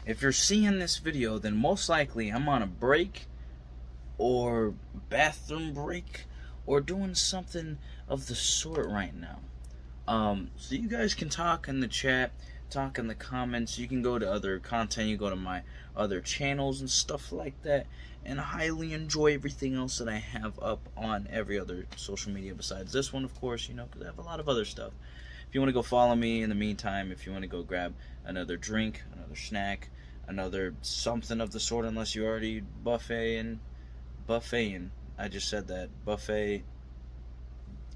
If you're seeing this video, then most likely I'm on a break or bathroom break or doing something of the sort right now. So you guys can talk in the chat, talk in the comments. You can go to other content, you go to my other channels and stuff like that, and highly enjoy everything else that I have up on every other social media besides this one, of course, because I have a lot of other stuff. If you want to go follow me in the meantime, if you want to go grab another drink, another snack, another something of the sort, unless you already buffeting, I just said that, buffet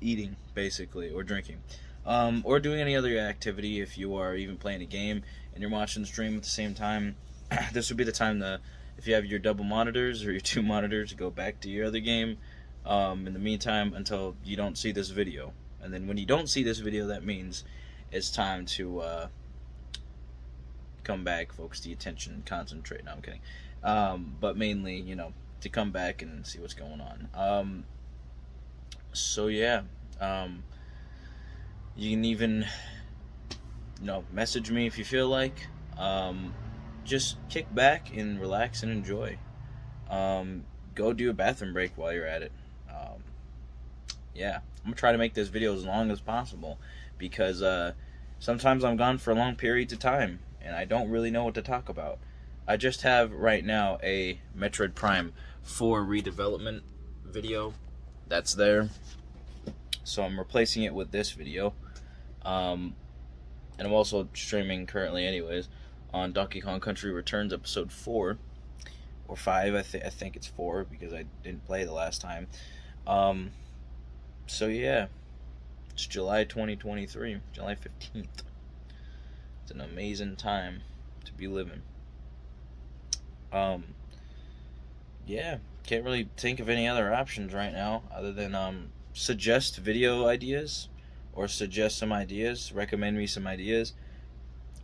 eating, basically, or drinking. Or doing any other activity. If you are even playing a game and you're watching the stream at the same time, this would be the time to, if you have your double monitors or your 2 monitors, to go back to your other game in the meantime until you don't see this video. And then when you don't see this video, that means it's time to come back, focus the attention, and concentrate. No, I'm kidding. But mainly, to come back and see what's going on. So yeah, you can even, message me if you feel like. Just kick back and relax and enjoy. Go do a bathroom break while you're at it. Yeah, I'm gonna try to make this video as long as possible because sometimes I'm gone for long periods of time and I don't really know what to talk about. I just have right now a Metroid Prime 4 redevelopment video that's there, so I'm replacing it with this video. And I'm also streaming currently anyways on Donkey Kong Country Returns episode 4 or 5. I think it's 4 because I didn't play the last time. So yeah, it's July 2023, July 15th. It's an amazing time to be living. Yeah, can't really think of any other options right now other than suggest video ideas, or suggest some ideas, recommend me some ideas,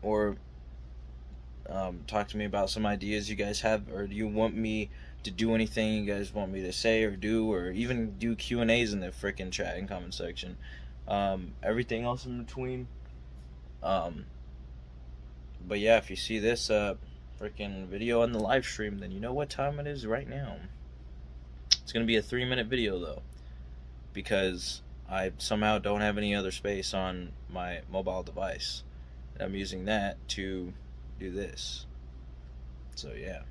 or talk to me about some ideas you guys have, or do you want me to do anything you guys want me to say or do, or even do Q&As in the freaking chat and comment section. Everything else in between. But yeah, if you see this freaking video on the live stream, then you know what time it is right now. It's gonna be a 3-minute video though, because I somehow don't have any other space on my mobile device, and I'm using that to do this. So yeah,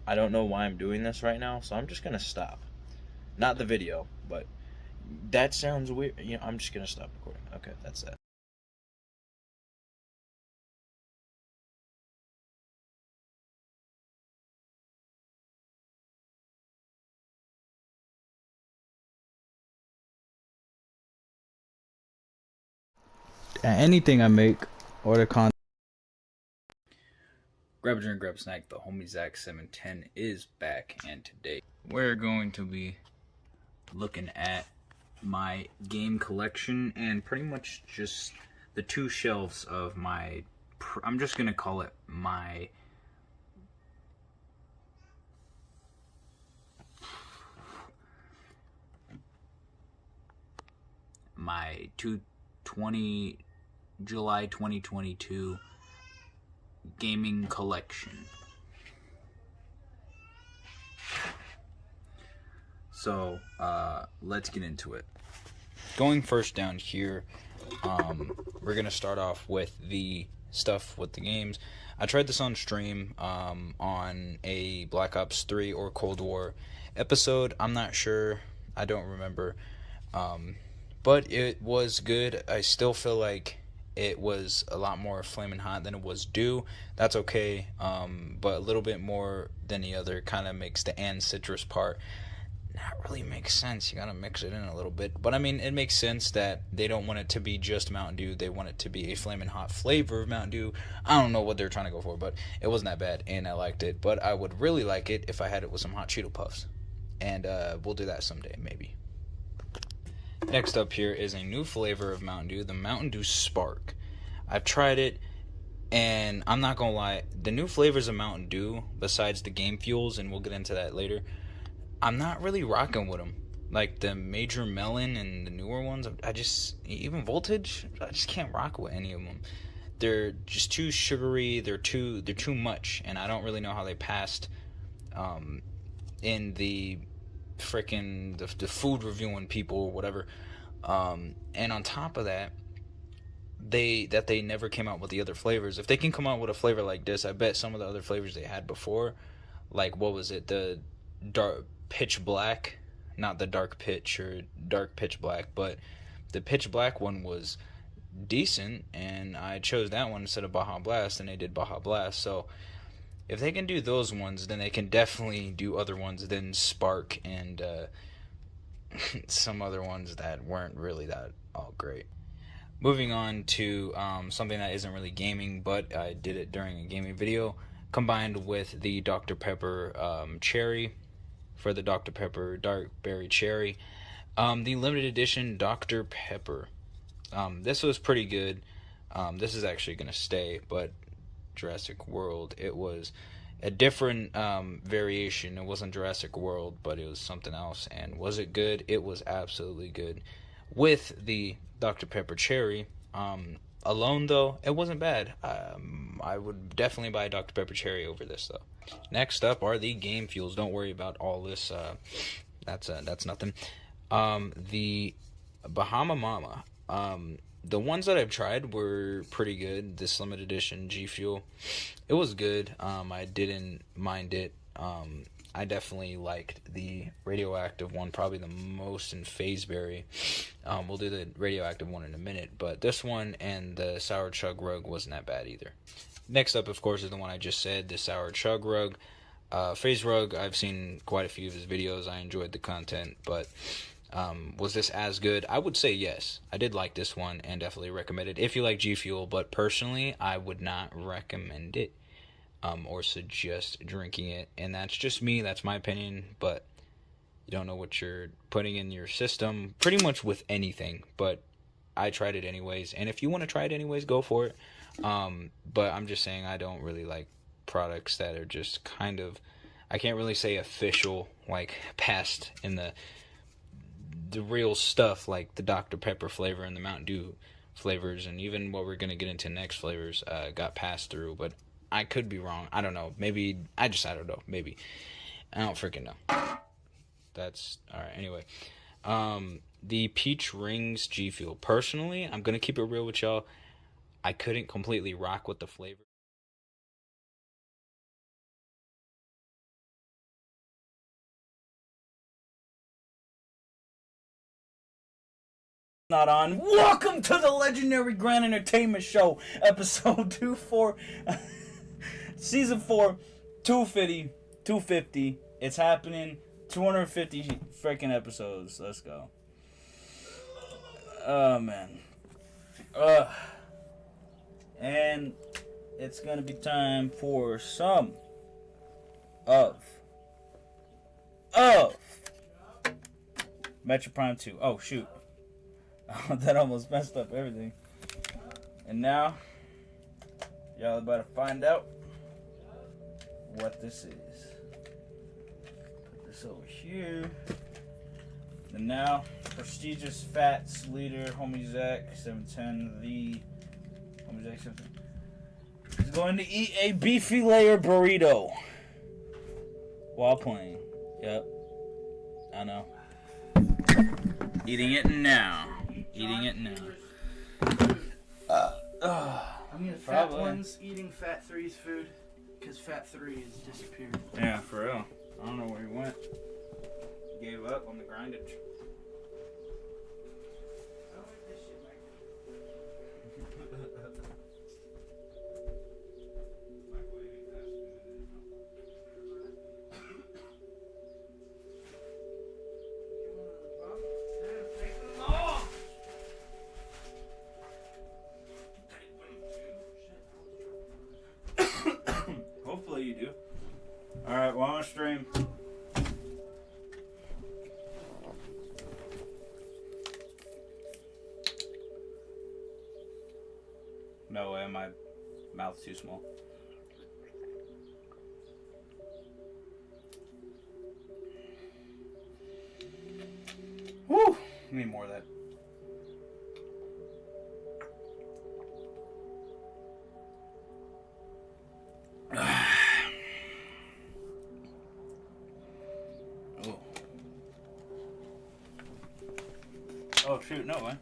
I don't know why I'm doing this right now, so I'm just gonna stop. Not the video, but that sounds weird. I'm just gonna stop recording. Okay, that's that. Anything I make or the content. Grab a drink, grab a snack. The homie Zach710 is back, and today we're going to be looking at my game collection and pretty much just the 2 shelves of my, I'm just gonna call it my July 2022 gaming collection. So let's get into it. Going first down here, we're gonna start off with the stuff with the games. I tried this on stream on a Black Ops 3 or Cold War episode. I'm not sure, I don't remember, but it was good. I still feel like it was a lot more flaming hot than it was due. That's okay, but a little bit more than the other kind of makes the and citrus part not really makes sense. You gotta mix it in a little bit, but I mean, it makes sense that they don't want it to be just Mountain Dew. They want it to be a flaming hot flavor of Mountain Dew. I don't know what they're trying to go for, but it wasn't that bad, and I liked it. But I would really like it if I had it with some hot Cheeto Puffs, and we'll do that someday, maybe. Next up here is a new flavor of Mountain Dew, the Mountain Dew Spark. I've tried it, and I'm not gonna lie, the new flavors of Mountain Dew, besides the Game Fuels, and we'll get into that later, I'm not really rocking with them. Like the Major Melon and the newer ones, even Voltage, I just can't rock with any of them. they're just too sugary. They're too much, and I don't really know how they passed in the freaking the food reviewing people or whatever. And on top of that, they never came out with the other flavors. If they can come out with a flavor like this, I bet some of the other flavors they had before, like what was it, the dark pitch black, not the dark pitch or dark pitch black, but the pitch black one was decent, and I chose that one instead of Baja Blast, and they did Baja Blast. So if they can do those ones, then they can definitely do other ones than Spark and some other ones that weren't really that all great. Moving on to something that isn't really gaming, but I did it during a gaming video, combined with the Dr. Pepper Cherry for the Dr. Pepper Dark Berry Cherry. The limited edition Dr. Pepper. This was pretty good. This is actually going to stay, but Jurassic World, it was a different variation. It wasn't Jurassic World, but it was something else. And was it good? It was absolutely good. With the Dr. Pepper Cherry alone, though, it wasn't bad. I would definitely buy Dr. Pepper Cherry over this, though. Next up are the game fuels. Don't worry about all this. That's nothing. The Bahama Mama. The ones that I've tried were pretty good. This limited edition G Fuel, it was good. I didn't mind it. I definitely liked the radioactive one probably the most in Phaseberry. We'll do the radioactive one in a minute, but this one and the Sour Chug Rug wasn't that bad either. Next up, of course, is the one I just said, the Sour Chug Rug. Phase Rug, I've seen quite a few of his videos. I enjoyed the content, but was this as good? I would say yes. I did like this one and definitely recommend it if you like G Fuel, but personally, I would not recommend it or suggest drinking it. And that's just me. That's my opinion, but you don't know what you're putting in your system pretty much with anything, but I tried it anyways. And if you want to try it anyways, go for it. But I'm just saying I don't really like products that are just kind of, I can't really say official, like passed in the real stuff, like the Dr. Pepper flavor and the Mountain Dew flavors, and even what we're going to get into next flavors got passed through, but I could be wrong. I don't know. Maybe, I don't know. Maybe. I don't freaking know. That's, alright, anyway. The Peach Rings G Fuel. Personally, I'm going to keep it real with y'all. I couldn't completely rock with the flavor. Not on. Welcome to the legendary Grand Entertainment Show, episode 24, season 4, 250. It's happening. 250 freaking episodes. Let's go. Oh man. And it's gonna be time for some of Metroid Prime 2. Oh shoot. That almost messed up everything. And now, y'all about to find out what this is. Put this over here. And now, prestigious Fats leader, Homie Zach 710, the Homie Zach 710, is going to eat a beefy layer burrito while playing. Yep, I know. Eating it now. Eating it now. I mean, the fat one's eating Fat 3's food because Fat 3 has disappeared. Yeah, for real. I don't know where he went. He gave up on the grindage. Hopefully you do. Alright, well, I'm on stream. No way, my mouth's too small. Woo! Need more of that. shoot, no way.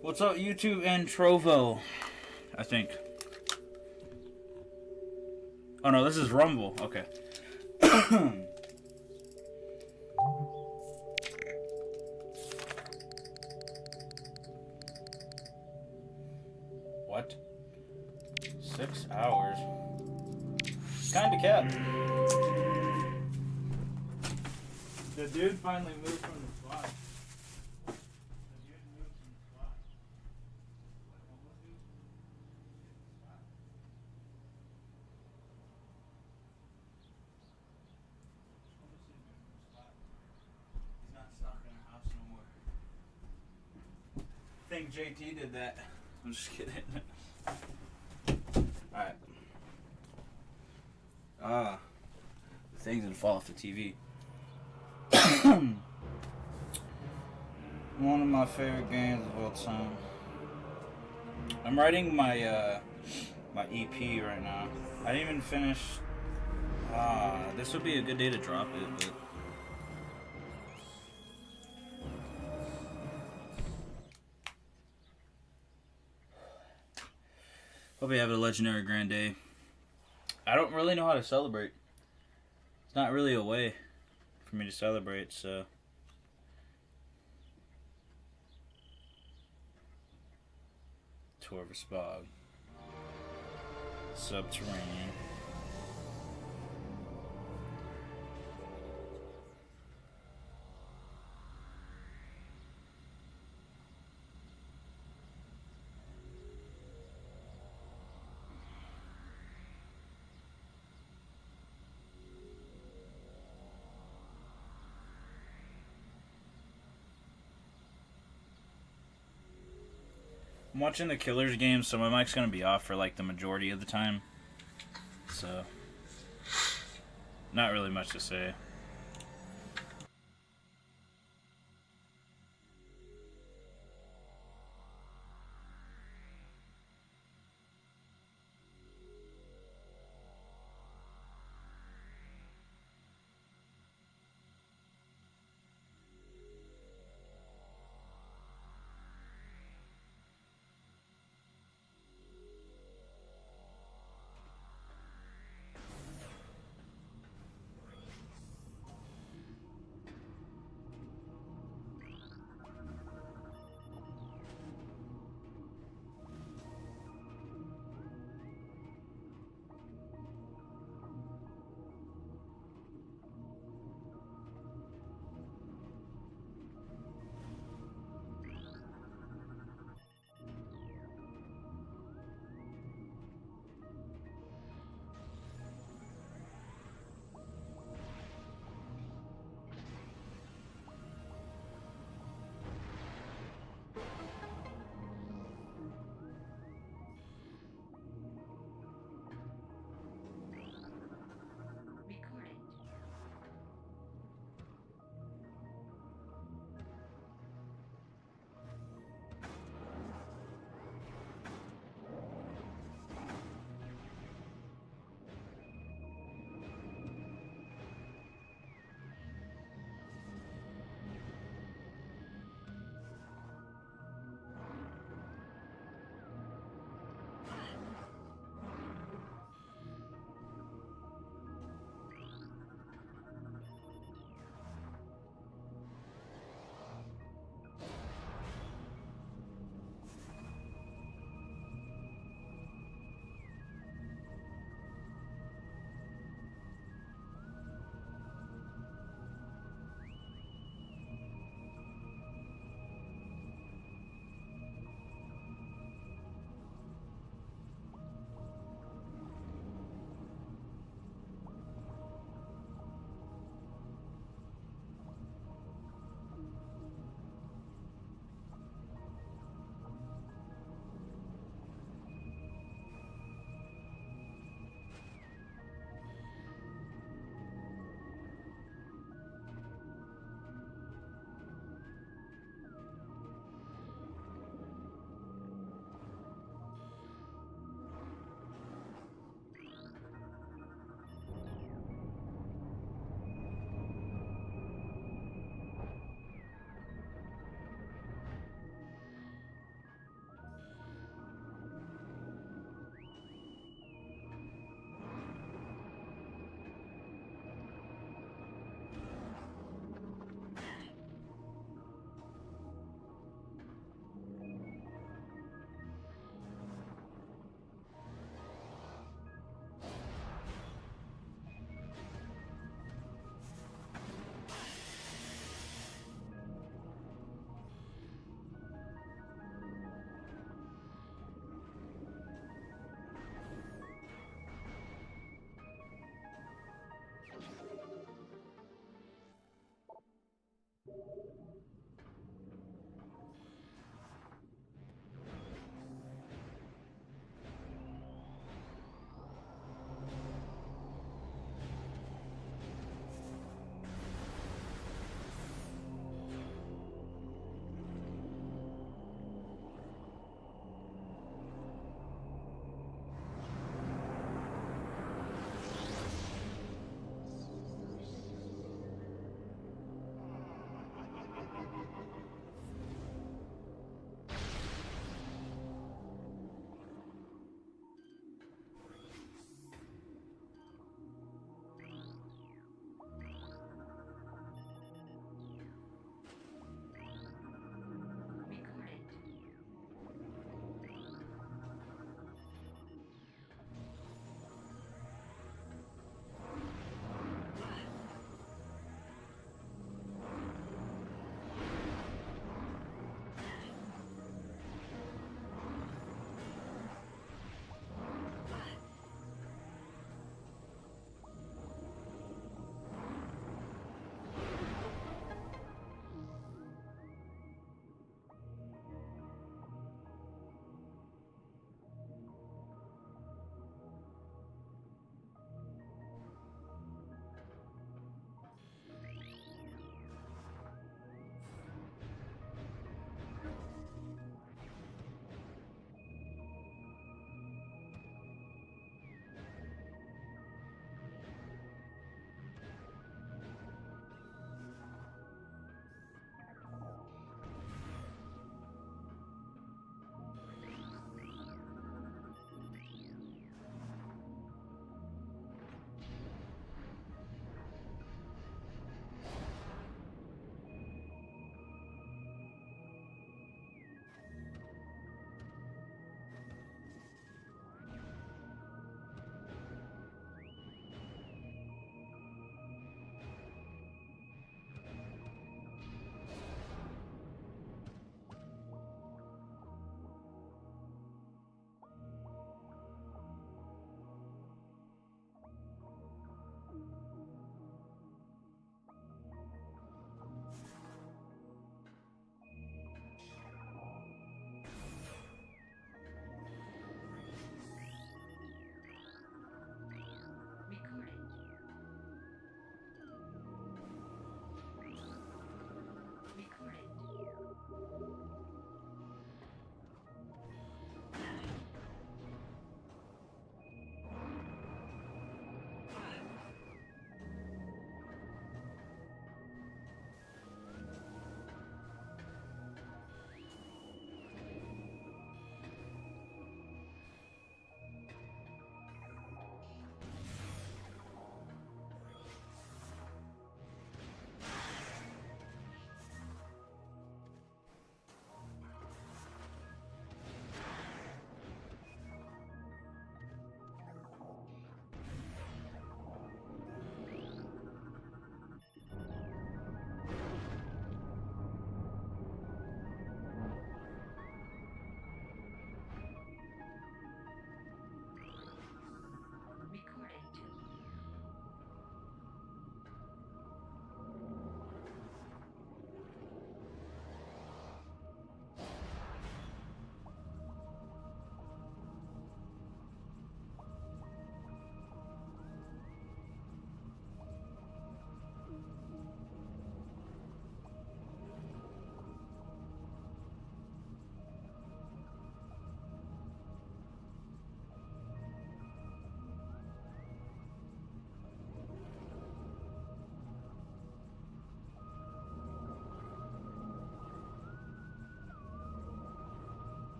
What's up, YouTube and Trovo? I think. Oh no, this is Rumble. Okay. What? 6 hours? Kinda cap. The dude finally moved from the spot. He's not stuck in our house no more. I think JT did that. I'm just kidding. Alright. The thing's gonna fall off the TV. One of my favorite games of all time. I'm writing my my EP right now. I didn't even finish. This would be a good day to drop it, but hope you have a legendary grand day. I don't really know how to celebrate. It's not really a way for me to celebrate, so. Tour of a Spog. Subterranean. I'm watching the Killers game, so my mic's gonna be off for like the majority of the time. So, not really much to say.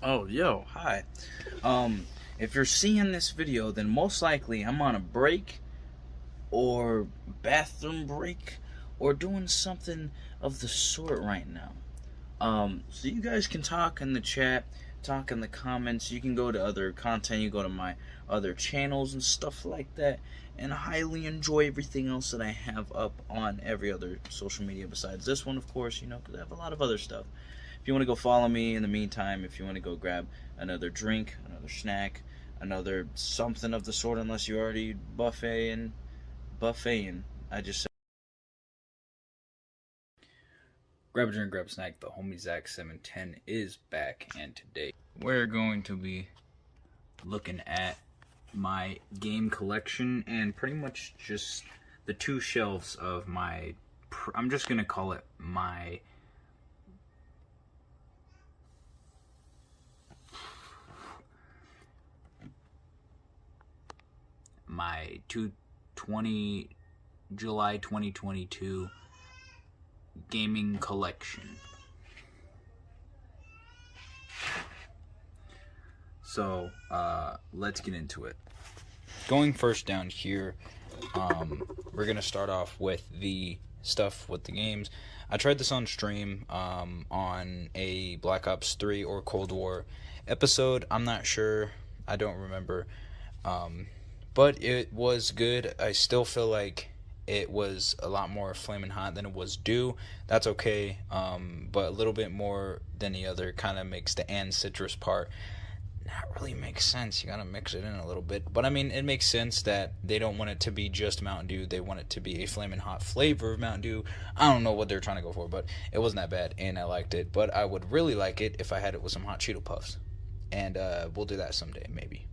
Oh, yo, hi. If you're seeing this video, then most likely I'm on a break or bathroom break or doing something of the sort right now. So you guys can talk in the chat, talk in the comments. You can go to other content, you go to my other channels and stuff like that, and highly enjoy everything else that I have up on every other social media besides this one, of course, because I have a lot of other stuff. If you want to go follow me in the meantime, if you want to go grab another drink, another snack, another something of the sort, unless you're already buffeting, I just said. Grab a drink, grab a snack. The homie Zach710 is back, and today we're going to be looking at my game collection and pretty much just the two shelves of my, I'm just going to call it my July 2022 gaming collection. So let's get into it. Going first down here, we're gonna start off with the stuff with the games. I tried this on stream on a Black Ops 3 or Cold War episode. I'm not sure, I don't remember, but it was good. I still feel like it was a lot more flaming hot than it was due. That's okay, but a little bit more than the other kind of makes the and citrus part not really make sense. You gotta mix it in a little bit, but I mean, it makes sense that they don't want it to be just Mountain Dew. They want it to be a flaming hot flavor of Mountain Dew. I don't know what they're trying to go for, but it wasn't that bad, and I liked it. But I would really like it if I had it with some hot Cheeto Puffs, and we'll do that someday, maybe.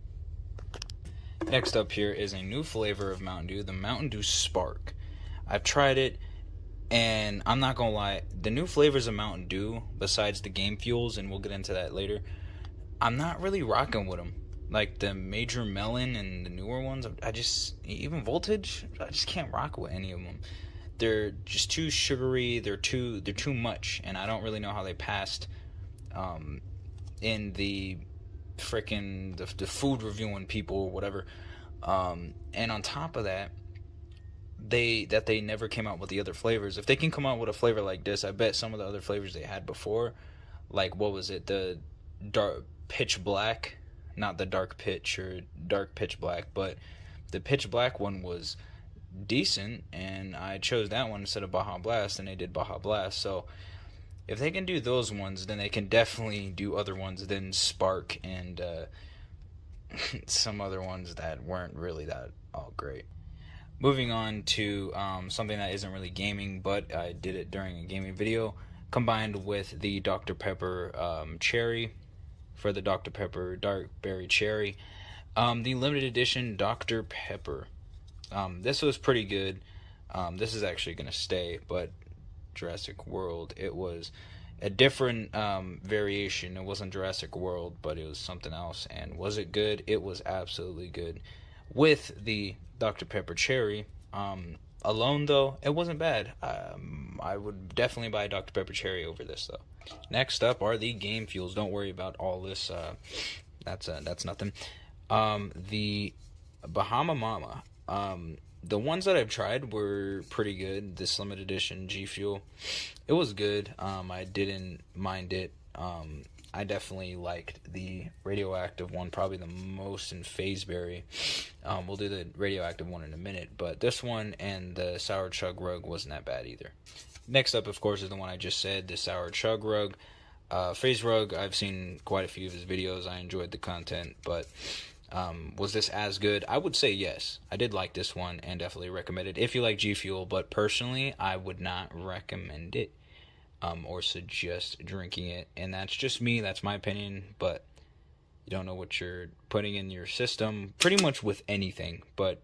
Next up here is a new flavor of Mountain Dew, the Mountain Dew Spark. I've tried it, and I'm not gonna lie, the new flavors of Mountain Dew, besides the Game Fuels, and we'll get into that later, I'm not really rocking with them. Like the Major Melon and the newer ones, even Voltage, I just can't rock with any of them. They're just too sugary, they're too much, and I don't really know how they passed in the freaking the food reviewing people or whatever. And on top of that, they never came out with the other flavors. If they can come out with a flavor like this, I bet some of the other flavors they had before, like what was it, the dark pitch black, not the dark pitch or dark pitch black, but the pitch black one was decent, and I chose that one instead of Baja Blast, and they did Baja Blast. So if they can do those ones, then they can definitely do other ones than Spark and some other ones that weren't really that all great. Moving on to something that isn't really gaming, but I did it during a gaming video, combined with the Dr. Pepper Cherry for the Dr. Pepper Dark Berry Cherry. The limited edition Dr. Pepper. This was pretty good. This is actually going to stay, but Jurassic World, it was a different variation. It wasn't Jurassic World, but it was something else. And was it good? It was absolutely good. With the Dr. Pepper Cherry, alone though, it wasn't bad. I would definitely buy Dr. Pepper Cherry over this though. Next up are the Game Fuels. Don't worry about all this. That's nothing. The Bahama Mama. The ones that I've tried were pretty good. This limited edition G Fuel, it was good. I didn't mind it. I definitely liked the radioactive one probably the most in Phaseberry. We'll do the radioactive one in a minute, but this one and the Sour Chug Rug wasn't that bad either. Next up, of course, is the one I just said, the Sour Chug Rug. Phase Rug, I've seen quite a few of his videos. I enjoyed the content, but was this as good? I would say yes. I did like this one and definitely recommend it if you like G Fuel, but personally, I would not recommend it or suggest drinking it. And that's just me. That's my opinion, but you don't know what you're putting in your system pretty much with anything, but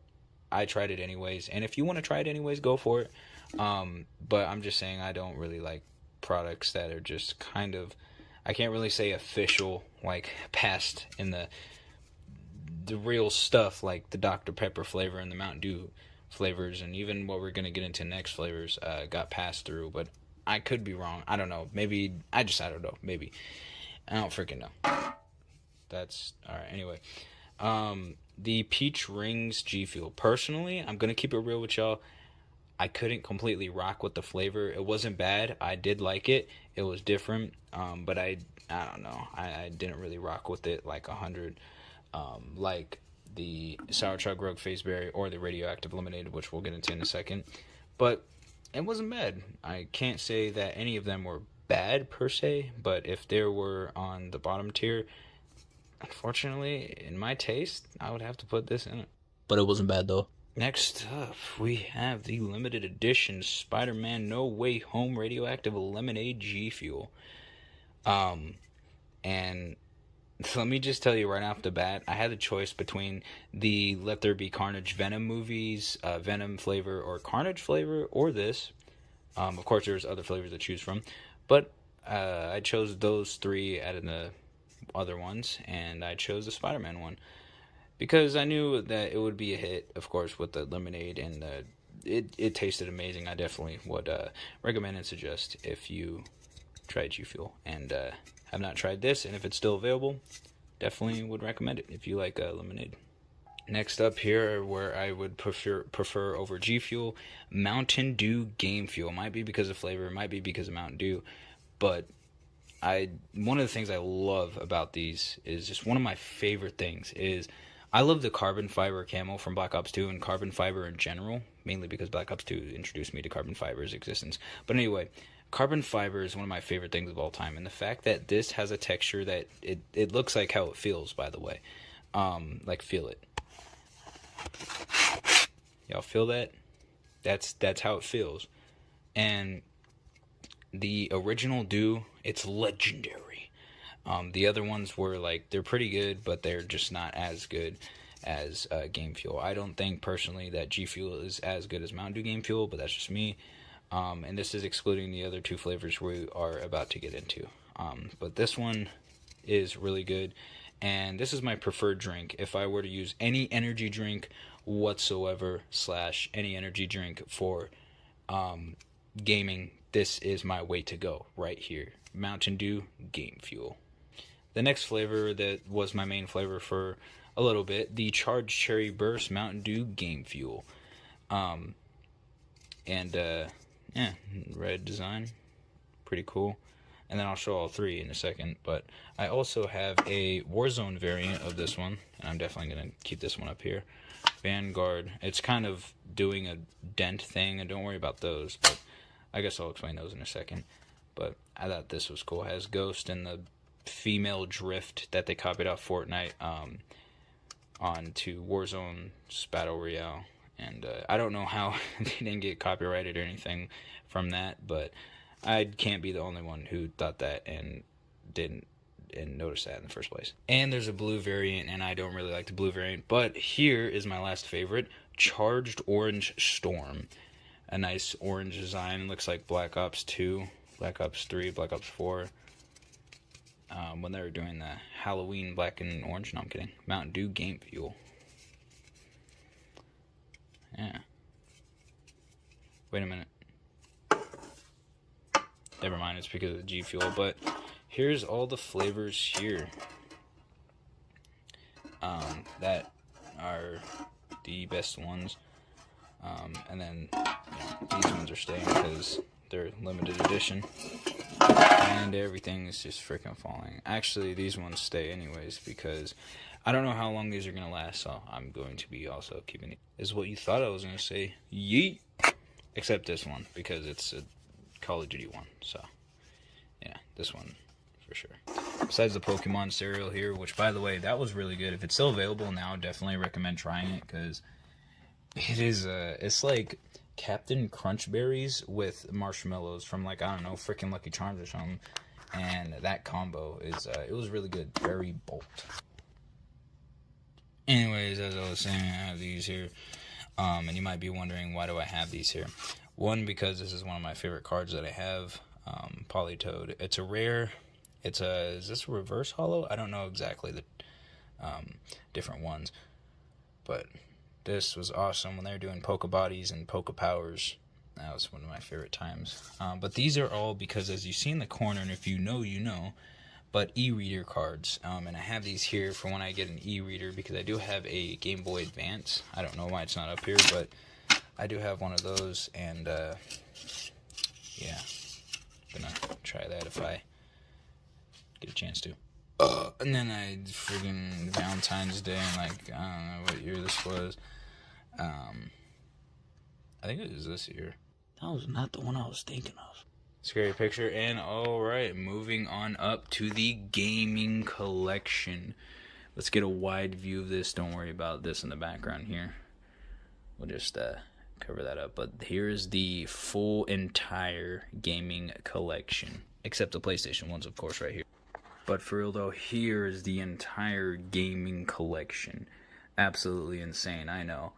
I tried it anyways. And if you want to try it anyways, go for it. But I'm just saying I don't really like products that are just kind of, I can't really say official, like passed in the real stuff, like the Dr. Pepper flavor and the Mountain Dew flavors, and even what we're going to get into next flavors got passed through, but I could be wrong. I don't know. Maybe, I don't know. Maybe. I don't freaking know. That's alright. Anyway, the Peach Rings G Fuel. Personally, I'm gonna keep it real with y'all. I couldn't completely rock with the flavor. It wasn't bad. I did like it. It was different. But I don't know. I didn't really rock with it like 100. Like the Sour Chug Rogue Faceberry or the Radioactive Lemonade, which we'll get into in a second. But it wasn't bad. I can't say that any of them were bad per se, but if they were on the bottom tier, unfortunately, in my taste, I would have to put this in it. But it wasn't bad though. Next up, we have the limited edition Spider-Man No Way Home Radioactive Lemonade G Fuel. And let me just tell you right off the bat, I had a choice between the Let There Be Carnage Venom movies, Venom flavor or Carnage flavor, or this. Of course, there's other flavors to choose from, but I chose those three out of the other ones, and I chose the Spider-Man one because I knew that it would be a hit, of course, with the lemonade, and it tasted amazing. I definitely would recommend and suggest if you try G Fuel and have not tried this, and if it's still available, definitely would recommend it if you like lemonade. Next up here, where I would prefer over G Fuel, Mountain Dew Game Fuel. Might be because of flavor, might be because of Mountain Dew, but one of the things I love about these is just one of my favorite things is I love the carbon fiber camo from Black Ops 2 and carbon fiber in general, mainly because Black Ops 2 introduced me to carbon fiber's existence. But anyway, carbon fiber is one of my favorite things of all time, and the fact that this has a texture that it looks like how it feels, by the way. Like, feel it. Y'all feel that? That's how it feels. And the original Dew, it's legendary. The other ones were like, they're pretty good, but they're just not as good as Game Fuel. I don't think personally that G Fuel is as good as Mountain Dew Game Fuel, but that's just me. And this is excluding the other two flavors we are about to get into. But this one is really good, and this is my preferred drink. If I were to use any energy drink whatsoever / any energy drink for gaming, this is my way to go right here. Mountain Dew Game Fuel. The next flavor that was my main flavor for a little bit, the Charged Cherry Burst Mountain Dew Game Fuel. Yeah, red design, pretty cool. And then I'll show all three in a second, but I also have a Warzone variant of this one, and I'm definitely going to keep this one up here. Vanguard, it's kind of doing a dent thing, and don't worry about those, but I guess I'll explain those in a second. But I thought this was cool. It has Ghost and the female drift that they copied off Fortnite onto Warzone's Battle Royale. And I don't know how they didn't get copyrighted or anything from that, but I can't be the only one who thought that and didn't notice that in the first place. And there's a blue variant, and I don't really like the blue variant, but here is my last favorite, Charged Orange Storm. A nice orange design, looks like Black Ops 2, Black Ops 3, Black Ops 4. When they were doing the Halloween black and orange, no, I'm kidding. Mountain Dew Game Fuel. Yeah. Wait a minute. Never mind, it's because of the G Fuel, but here's all the flavors here that are the best ones. And then these ones are staying because they're limited edition. And everything is just freaking falling. Actually, these ones stay anyways because I don't know how long these are going to last, so I'm going to be also keeping it. Is what you thought I was going to say. Yeet! Except this one, because it's a Call of Duty one, so yeah, this one for sure. Besides the Pokemon cereal here, which by the way, that was really good. If it's still available now, definitely recommend trying it, because it is, it's like Captain Crunch Berries with marshmallows from, like, I don't know, freaking Lucky Charms or something, and that combo is, it was really good. Very bold. Anyways, as I was saying, I have these here, and you might be wondering, why do I have these here? One, because this is one of my favorite cards that I have, Politoed. It's a rare, is this a reverse holo? I don't know exactly the different ones, but this was awesome when they were doing Poke Bodies and Poke Powers. That was one of my favorite times. But these are all because, as you see in the corner, and if you know, you know, but e-reader cards. And I have these here for when I get an e-reader, because I do have a Game Boy Advance. I don't know why it's not up here, but I do have one of those, and yeah, gonna try that if I get a chance to. And then I friggin' Valentine's Day, and like, I don't know what year this was. I think it was this year. That was not the one I was thinking of. Scary picture. And alright, moving on up to the gaming collection. Let's get a wide view of this. Don't worry about this in the background here. We'll just cover that up. But here's the full entire gaming collection, except the PlayStation ones, of course, right here. But for real though, here's the entire gaming collection. Absolutely insane, I know.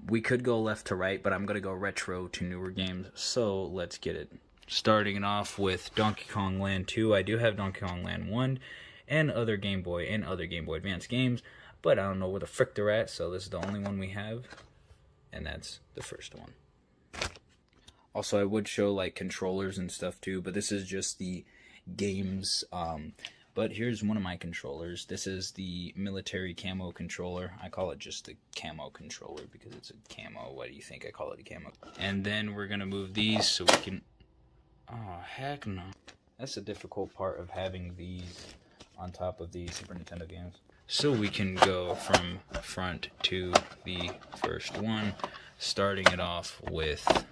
We could go left to right, but I'm going to go retro to newer games, so let's get it. Starting it off with Donkey Kong Land 2. I do have Donkey Kong Land 1 and other Game Boy and other Game Boy Advance games, but I don't know where the frick they're at, so this is the only one we have, and that's the first one. Also, I would show like controllers and stuff too, but this is just the games. But here's one of my controllers. This is the military camo controller. I call it just the camo controller because it's a camo. Why do you think I call it a camo? And then we're gonna move these so we can... Oh, heck no. That's the difficult part of having these on top of the Super Nintendo games. So we can go from front to the first one, starting it off with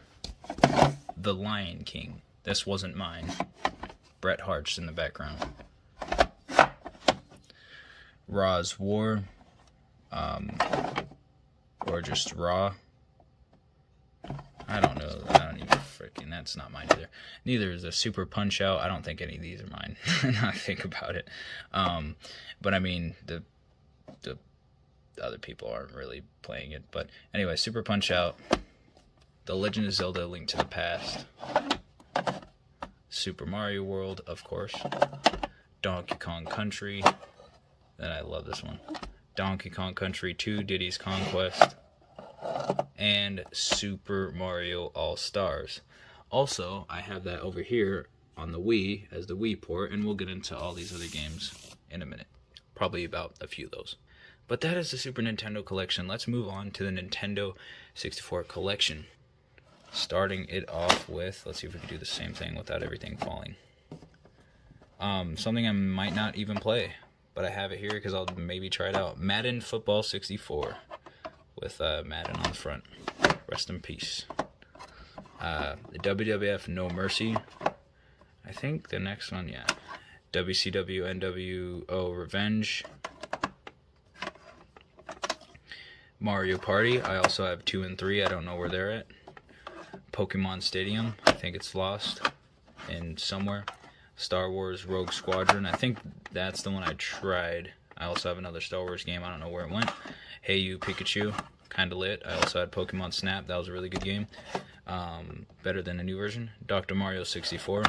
The Lion King. This wasn't mine. Bret Hart's in the background. Raw's War, or just Raw. I don't know. I don't even freaking. That's not mine either. Neither is a Super Punch Out. I don't think any of these are mine. Now I think about it. But I mean, the other people aren't really playing it. But anyway, Super Punch Out, The Legend of Zelda: Link to the Past, Super Mario World, of course, Donkey Kong Country. And I love this one. Donkey Kong Country 2, Diddy's Conquest, and Super Mario All-Stars. Also, I have that over here on the Wii as the Wii port, and we'll get into all these other games in a minute. Probably about a few of those. But that is the Super Nintendo collection. Let's move on to the Nintendo 64 collection. Starting it off with, let's see if we can do the same thing without everything falling. Something I might not even play, but I have it here because I'll maybe try it out. Madden Football 64 with Madden on the front. Rest in peace. The WWF No Mercy. I think the next one, yeah. WCW NWO Revenge. Mario Party. I also have 2 and 3. I don't know where they're at. Pokemon Stadium. I think it's lost in somewhere. Star Wars Rogue Squadron. I think that's the one I tried. I also have another Star Wars game. I don't know where it went. Hey You Pikachu. Kinda lit. I also had Pokemon Snap. That was a really good game. Better than the new version. Dr. Mario 64.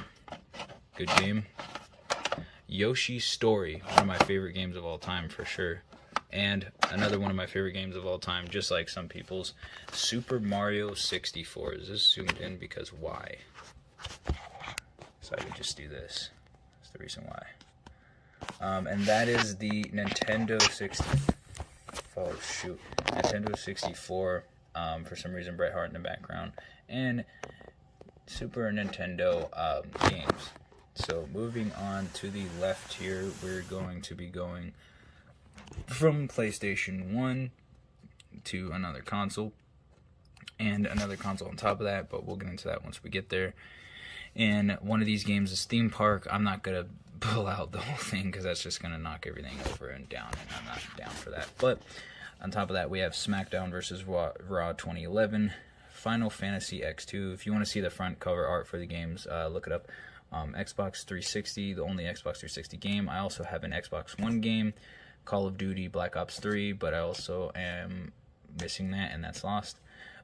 Good game. Yoshi's Story. One of my favorite games of all time for sure. And another one of my favorite games of all time, just like some people's, Super Mario 64. Is this zoomed in? Because why? So I could just do this. That's the reason why. And that is the Nintendo 64. Oh, shoot. Nintendo 64. For some reason, Bret Hart in the background. And Super Nintendo games. So moving on to the left here, we're going to be going from PlayStation 1 to another console. And another console on top of that, but we'll get into that once we get there. And one of these games is Theme Park. I'm not going to pull out the whole thing because that's just going to knock everything over and down, and I'm not down for that. But on top of that, we have SmackDown vs. Raw 2011, Final Fantasy X2. If you want to see the front cover art for the games, look it up. Xbox 360, the only Xbox 360 game. I also have an Xbox One game, Call of Duty Black Ops 3, but I also am missing that, and that's lost.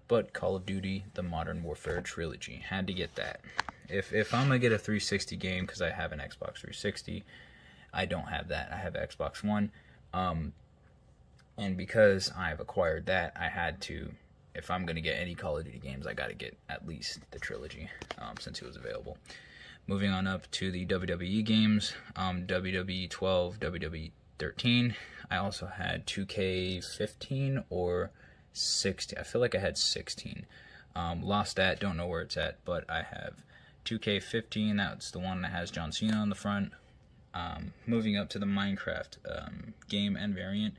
But Call of Duty, the Modern Warfare Trilogy. Had to get that. If I'm going to get a 360 game, because I have an Xbox 360, I don't have that. I have Xbox One. And because I've acquired that, I had to, if I'm going to get any Call of Duty games, I got to get at least the trilogy, since it was available. Moving on up to the WWE games, WWE 12, WWE 13. I also had 2K15 or 16. I feel like I had 16. Lost that, don't know where it's at, but I have 2K15. That's the one that has John Cena on the front. Moving up to the Minecraft game and variant.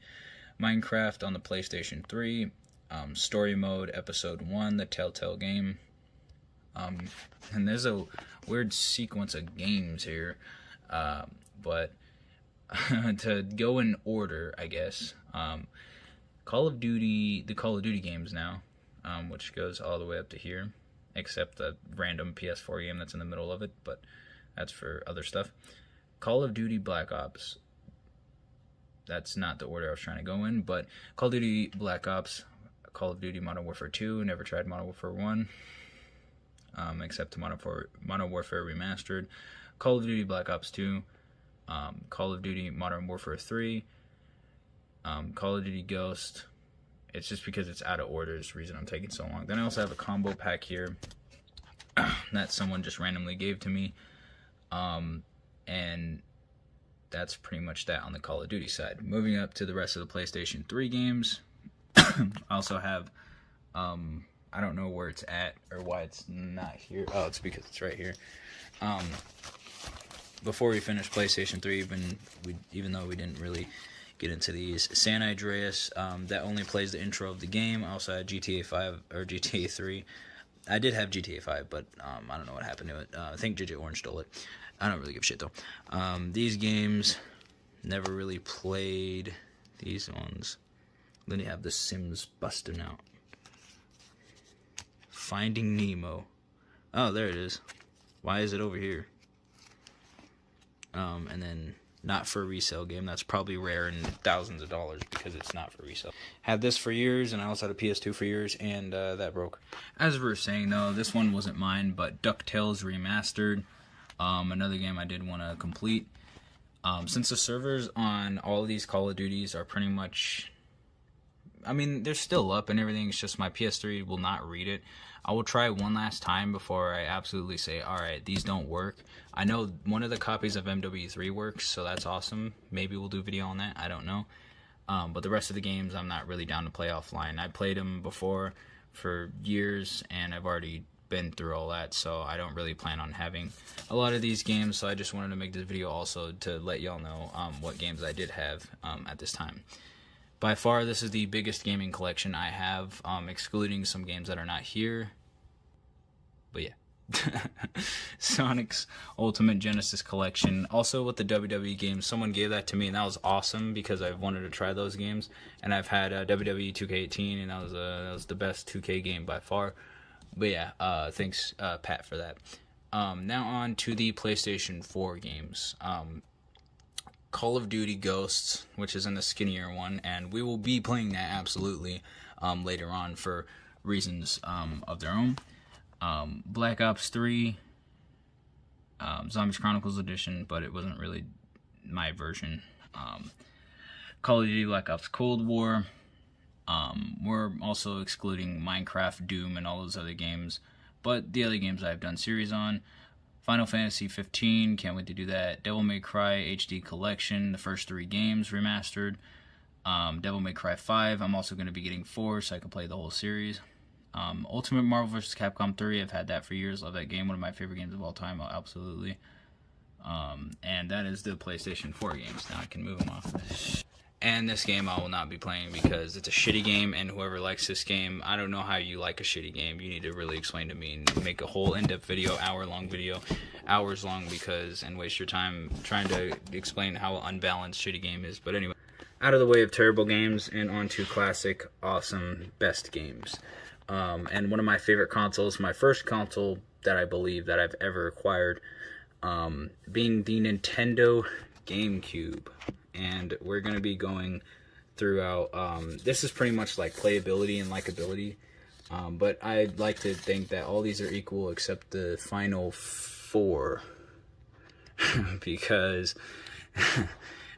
Minecraft on the PlayStation 3. Story mode, episode 1, the Telltale game. And there's a weird sequence of games here. But to go in order, I guess. The Call of Duty games now, which goes all the way up to here, except the random PS4 game that's in the middle of it, but that's for other stuff. Call of Duty Black Ops. That's not the order I was trying to go in, but Call of Duty Black Ops, Call of Duty Modern Warfare 2, never tried Modern Warfare 1, except Modern Warfare Remastered, Call of Duty Black Ops 2, Call of Duty Modern Warfare 3, Call of Duty Ghost. It's just because it's out of order is the reason I'm taking so long. Then I also have a combo pack here that someone just randomly gave to me, and that's pretty much that on the Call of Duty side. Moving up to the rest of the PlayStation 3 games, I also have, I don't know where it's at or why it's not here. Oh, it's because it's right here. Before we finish PlayStation 3, even though we didn't really get into these, San Andreas, that only plays the intro of the game. I also had GTA 5 or GTA 3. I did have GTA 5, but I don't know what happened to it. I think JJ Orange stole it. I don't really give a shit though. These games, never really played these ones. Then you have The Sims busting out. Finding Nemo. Oh, there it is. Why is it over here? And then not for resale game. That's probably rare and thousands of dollars because it's not for resale. Had this for years, and I also had a PS2 for years, and that broke. As we were saying though, this one wasn't mine, but DuckTales Remastered. Another game I did want to complete. Since the servers on all of these Call of Duties are pretty much, I mean, they're still up and everything. It's just my PS3 will not read it. I will try one last time before I absolutely say, alright, these don't work. I know one of the copies of MW3 works, so that's awesome. Maybe we'll do a video on that. I don't know. But the rest of the games, I'm not really down to play offline. I played them before for years, and I've already been through all that, so I don't really plan on having a lot of these games. So I just wanted to make this video also to let y'all know what games I did have at this time. By far, this is the biggest gaming collection I have, excluding some games that are not here. But yeah. Sonic's Ultimate Genesis Collection. Also with the WWE games, someone gave that to me, and that was awesome because I wanted to try those games. And I've had WWE 2K18, and that was the best 2K game by far. But yeah, thanks Pat for that. Now on to the PlayStation 4 games. Call of Duty Ghosts, which is in the skinnier one, and we will be playing that absolutely later on for reasons of their own. Black Ops 3, Zombies Chronicles Edition, but it wasn't really my version. Call of Duty Black Ops Cold War. We're also excluding Minecraft, Doom, and all those other games, but the other games I've done series on. Final Fantasy 15, can't wait to do that. Devil May Cry HD Collection, the first 3 games remastered. Devil May Cry 5, I'm also going to be getting 4 so I can play the whole series. Ultimate Marvel vs. Capcom 3, I've had that for years, love that game, one of my favorite games of all time, absolutely. And that is the PlayStation 4 games. Now I can move them off. And this game I will not be playing because it's a shitty game, and whoever likes this game, I don't know how you like a shitty game. You need to really explain to me and make a whole in-depth video, hour-long video, hours long, and waste your time trying to explain how unbalanced shitty game is. But anyway, out of the way of terrible games and on to classic, awesome, best games. And one of my favorite consoles, my first console that I believe that I've ever acquired, being the Nintendo GameCube. And we're going to be going throughout, this is pretty much like playability and likability, but I'd like to think that all these are equal except the final 4, because,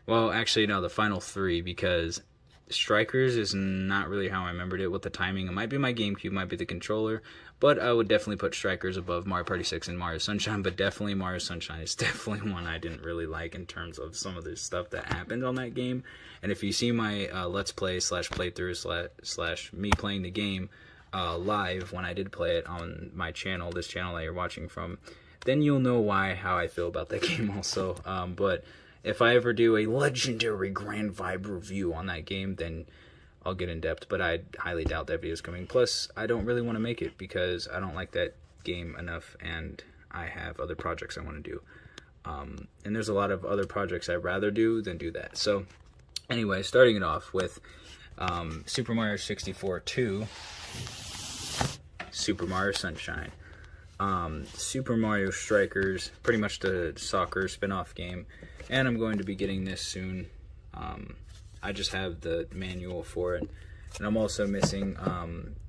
well, actually, no, the final 3, because Strikers is not really how I remembered it with the timing. It might be my GameCube, might be the controller, But I would definitely put Strikers above Mario Party 6 and Mario Sunshine, but definitely Mario Sunshine is definitely one I didn't really like in terms of some of the stuff that happened on that game. And if you see my Let's Play / playthrough / me playing the game live when I did play it on my channel, this channel that you're watching from, then you'll know how I feel about that game also. But if I ever do a legendary Grand Vibe review on that game, then I'll get in depth, but I highly doubt that video is coming. Plus, I don't really want to make it because I don't like that game enough, and I have other projects I want to do. And there's a lot of other projects I'd rather do than do that. So, anyway, starting it off with Super Mario 64 2, Super Mario Sunshine, Super Mario Strikers, pretty much the soccer spin-off game, and I'm going to be getting this soon. I just have the manual for it. And I'm also missing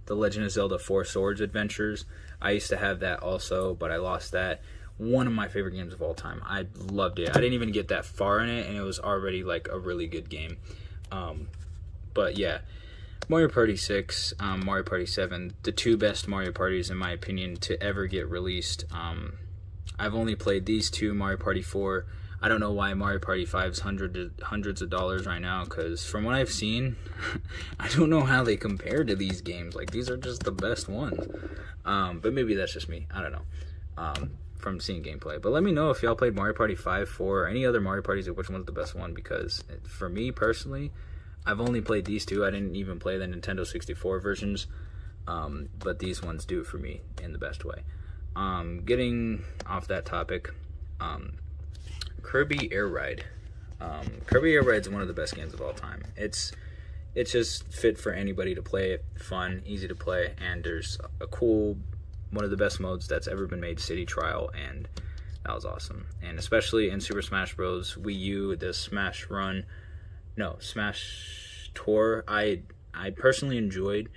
the Legend of Zelda 4 Swords Adventures. I used to have that also, but I lost that. One of my favorite games of all time. I loved it. I didn't even get that far in it, and it was already like a really good game. But yeah, Mario Party 6, Mario Party 7, the two best Mario Parties in my opinion to ever get released. I've only played these two, Mario Party 4. I don't know why Mario Party 5 is hundreds of dollars right now, because from what I've seen, I don't know how they compare to these games. Like, these are just the best ones. But maybe that's just me. I don't know. From seeing gameplay. But let me know if y'all played Mario Party 5, 4, or any other Mario Parties, which one's the best one, because for me personally, I've only played these two. I didn't even play the Nintendo 64 versions. But these ones do it for me in the best way. Getting off that topic, Kirby Air Ride. Kirby Air Ride is one of the best games of all time. It's just fit for anybody to play. Fun, easy to play, and there's a cool, one of the best modes that's ever been made, City Trial, and that was awesome. And especially in Super Smash Bros. Wii U, the Smash Tour, I personally enjoyed.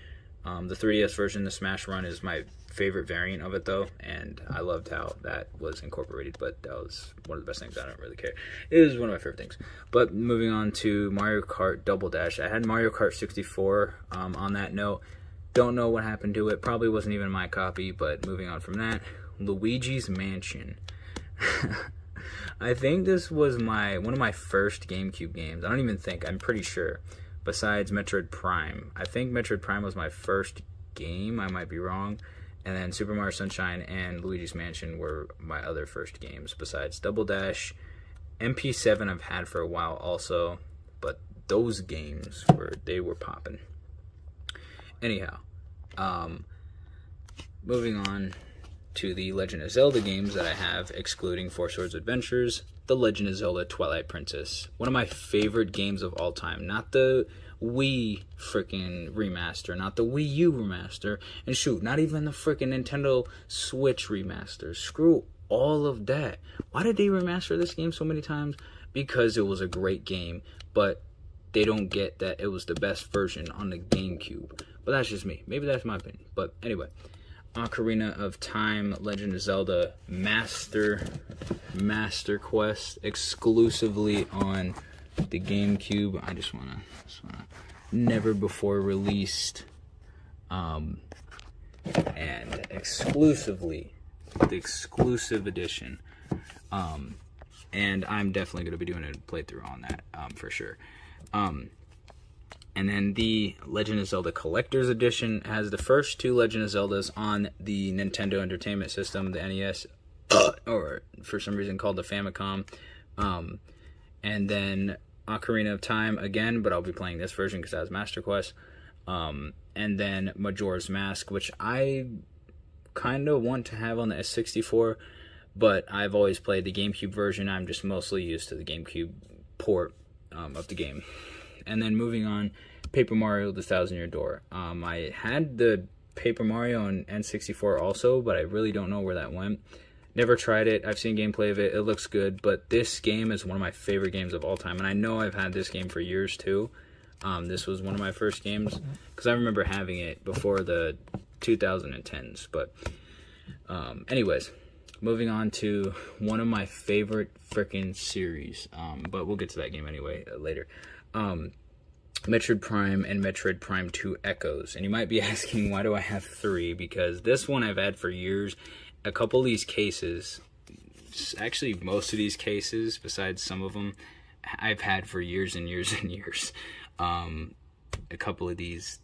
The 3DS version, the Smash Run, is my favorite variant of it though, and I loved how that was incorporated, but that was one of the best things. I don't really care. It was one of my favorite things. But moving on to Mario Kart Double Dash. I had Mario Kart 64 on that note. Don't know what happened to it. Probably wasn't even my copy, but moving on from that, Luigi's Mansion. I think this was one of my first GameCube games. I don't even think, I'm pretty sure, besides Metroid Prime. I think Metroid Prime was my first game. I might be wrong. And then Super Mario Sunshine and Luigi's Mansion were my other first games, besides Double Dash. MP7 I've had for a while also, but those games were popping. Anyhow, moving on to the Legend of Zelda games that I have, excluding Four Swords Adventures, The Legend of Zelda Twilight Princess. One of my favorite games of all time. Not the Wii freaking remaster, not the Wii U remaster, and shoot, not even the freaking Nintendo Switch remaster. Screw all of that. Why did they remaster this game so many times? Because it was a great game, but they don't get that it was the best version on the GameCube. But that's just me. Maybe that's my opinion. But anyway, Ocarina of Time, Legend of Zelda Master Quest, exclusively on the GameCube. I just wanna never before released, and exclusively the exclusive edition. And I'm definitely gonna be doing a playthrough on that, for sure. And then the Legend of Zelda Collector's Edition has the first two Legend of Zeldas on the Nintendo Entertainment System, the NES, or for some reason called the Famicom. And then Ocarina of Time again, but I'll be playing this version because that was Master Quest. And then Majora's Mask, which I kind of want to have on the S64, but I've always played the GameCube version. I'm just mostly used to the GameCube port of the game. And then moving on, Paper Mario: The Thousand Year Door. I had the Paper Mario on N64 also, but I really don't know where that went. Never tried it. I've seen gameplay of it. It looks good, but this game is one of my favorite games of all time, and I know I've had this game for years too. This was one of my first games because I remember having it before the 2010s. But anyways, moving on to one of my favorite freaking series, but we'll get to that game anyway later. Metroid Prime and Metroid Prime 2 Echoes. And you might be asking, why do I have 3? Because this one I've had for years. A couple of these cases, actually most of these cases, besides some of them, I've had for years and years and years. A couple of these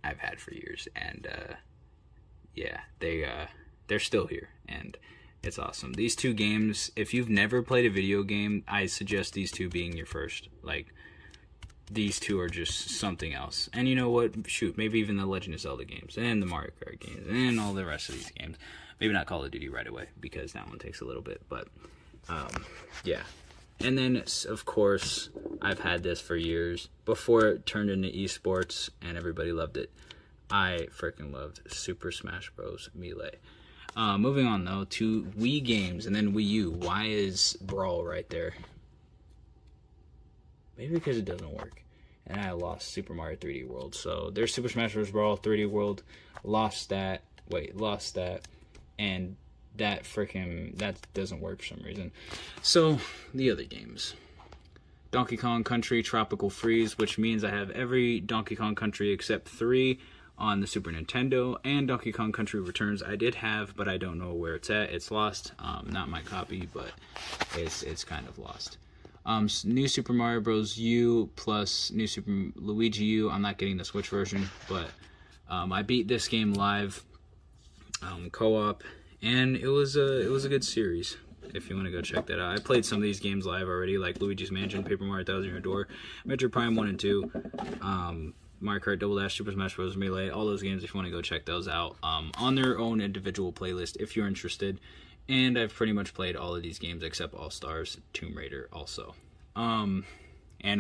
I've had for years, and yeah, they're still here, and it's awesome. These 2 games, if you've never played a video game, I suggest these 2 being your first. Like, these 2 are just something else. And you know what? Shoot, maybe even the Legend of Zelda games, and the Mario Kart games, and all the rest of these games. Maybe not Call of Duty right away, because that one takes a little bit, but yeah. And then, of course, I've had this for years, before it turned into esports, and everybody loved it. I freaking loved Super Smash Bros. Melee. Moving on, though, to Wii games, and then Wii U. Why is Brawl right there? Maybe because it doesn't work. And I lost Super Mario 3D World. So there's Super Smash Bros. Brawl 3D World. Lost that. And that doesn't work for some reason. So the other games. Donkey Kong Country Tropical Freeze, which means I have every Donkey Kong Country except 3 on the Super Nintendo. And Donkey Kong Country Returns I did have, but I don't know where it's at. It's lost. Not my copy, but it's kind of lost. New Super Mario Bros. U plus New Super Luigi U. I'm not getting the Switch version, but I beat this game live, co-op, and it was a good series. If you want to go check that out, I played some of these games live already, like Luigi's Mansion, Paper Mario Thousand Year Door, Metroid Prime 1 and 2, Mario Kart Double Dash, Super Smash Bros. Melee, all those games. If you want to go check those out on their own individual playlist, if you're interested. And I've pretty much played all of these games except All Stars, Tomb Raider also. And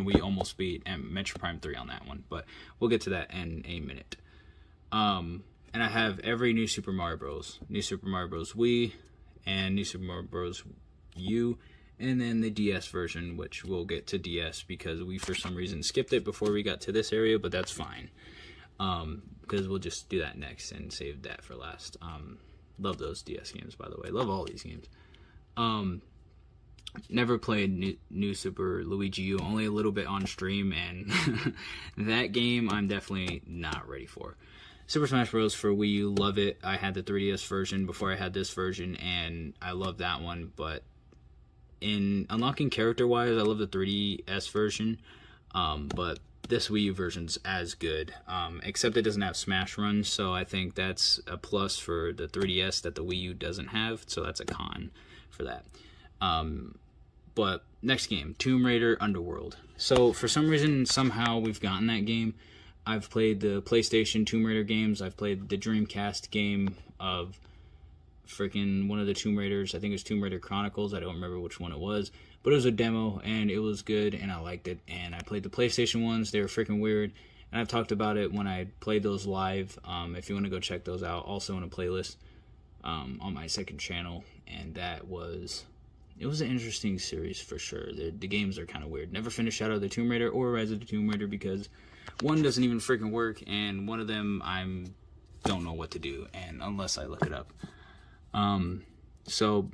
we almost beat Metroid Prime 3 on that one, but we'll get to that in a minute. And I have every New Super Mario Bros. New Super Mario Bros. Wii, and New Super Mario Bros. U, and then the DS version, which we'll get to DS because we for some reason skipped it before we got to this area, but that's fine. Because we'll just do that next and save that for last. Love those DS games, by the way. Love all these games. Never played New Super Luigi U, only a little bit on stream, and that game I'm definitely not ready for. Super Smash Bros. For Wii U, love it. I had the 3DS version before I had this version, and I love that one, but in unlocking character-wise, I love the 3DS version, but this Wii U version's as good, except it doesn't have Smash Run, so I think that's a plus for the 3DS that the Wii U doesn't have, so that's a con for that. But next game, Tomb Raider Underworld. So for some reason, somehow we've gotten that game. I've played the PlayStation Tomb Raider games. I've played the Dreamcast game of freaking one of the Tomb Raiders. I think it was Tomb Raider Chronicles. I don't remember which one it was. But it was a demo, and it was good, and I liked it. And I played the PlayStation ones. They were freaking weird. And I've talked about it when I played those live. If you want to go check those out, also in a playlist on my second channel. And that was... It was an interesting series for sure. The games are kind of weird. Never finished Shadow of the Tomb Raider or Rise of the Tomb Raider because one doesn't even freaking work, and one of them don't know what to do, and unless I look it up. So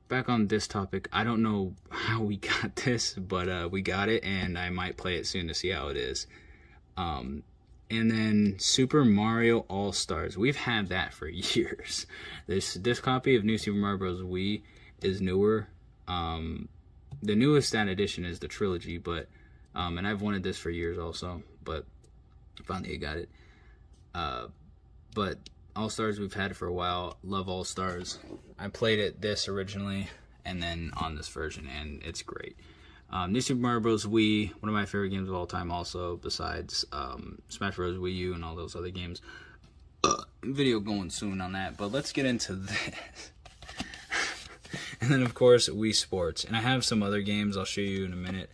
back on this topic, I don't know how we got this, but we got it, and I might play it soon to see how it is. And then Super Mario All-Stars. We've had that for years. This copy of New Super Mario Bros. Wii is newer. The newest that edition is the Trilogy, but and I've wanted this for years also, but finally I got it. But All Stars we've had it for a while. Love All Stars. I played this originally and then on this version, and it's great. New Super Mario Bros. Wii, one of my favorite games of all time also, besides Smash Bros. Wii U and all those other games. Video going soon on that, but let's get into this. And then, of course, Wii Sports. And I have some other games I'll show you in a minute.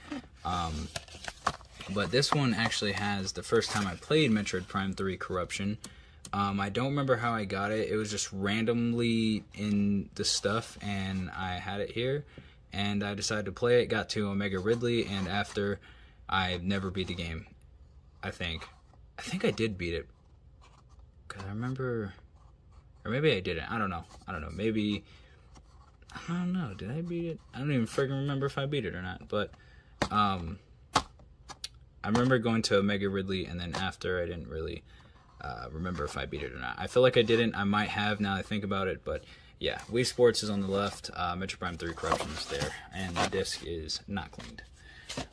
But this one actually has the first time I played Metroid Prime 3 Corruption. I don't remember how I got it. It was just randomly in the stuff, and I had it here. And I decided to play it, got to Omega Ridley, and after, I never beat the game. I think I did beat it. Because I remember... Or maybe I didn't. I don't know. Maybe... I don't know. Did I beat it? I don't even freaking remember if I beat it or not. But I I remember going to Omega Ridley, and then after I didn't really remember if I beat it or not. I feel like I didn't. I might have now that I think about it, but yeah, Wii Sports is on the left. Metroid Prime 3 Corruption is there, and the disc is not cleaned,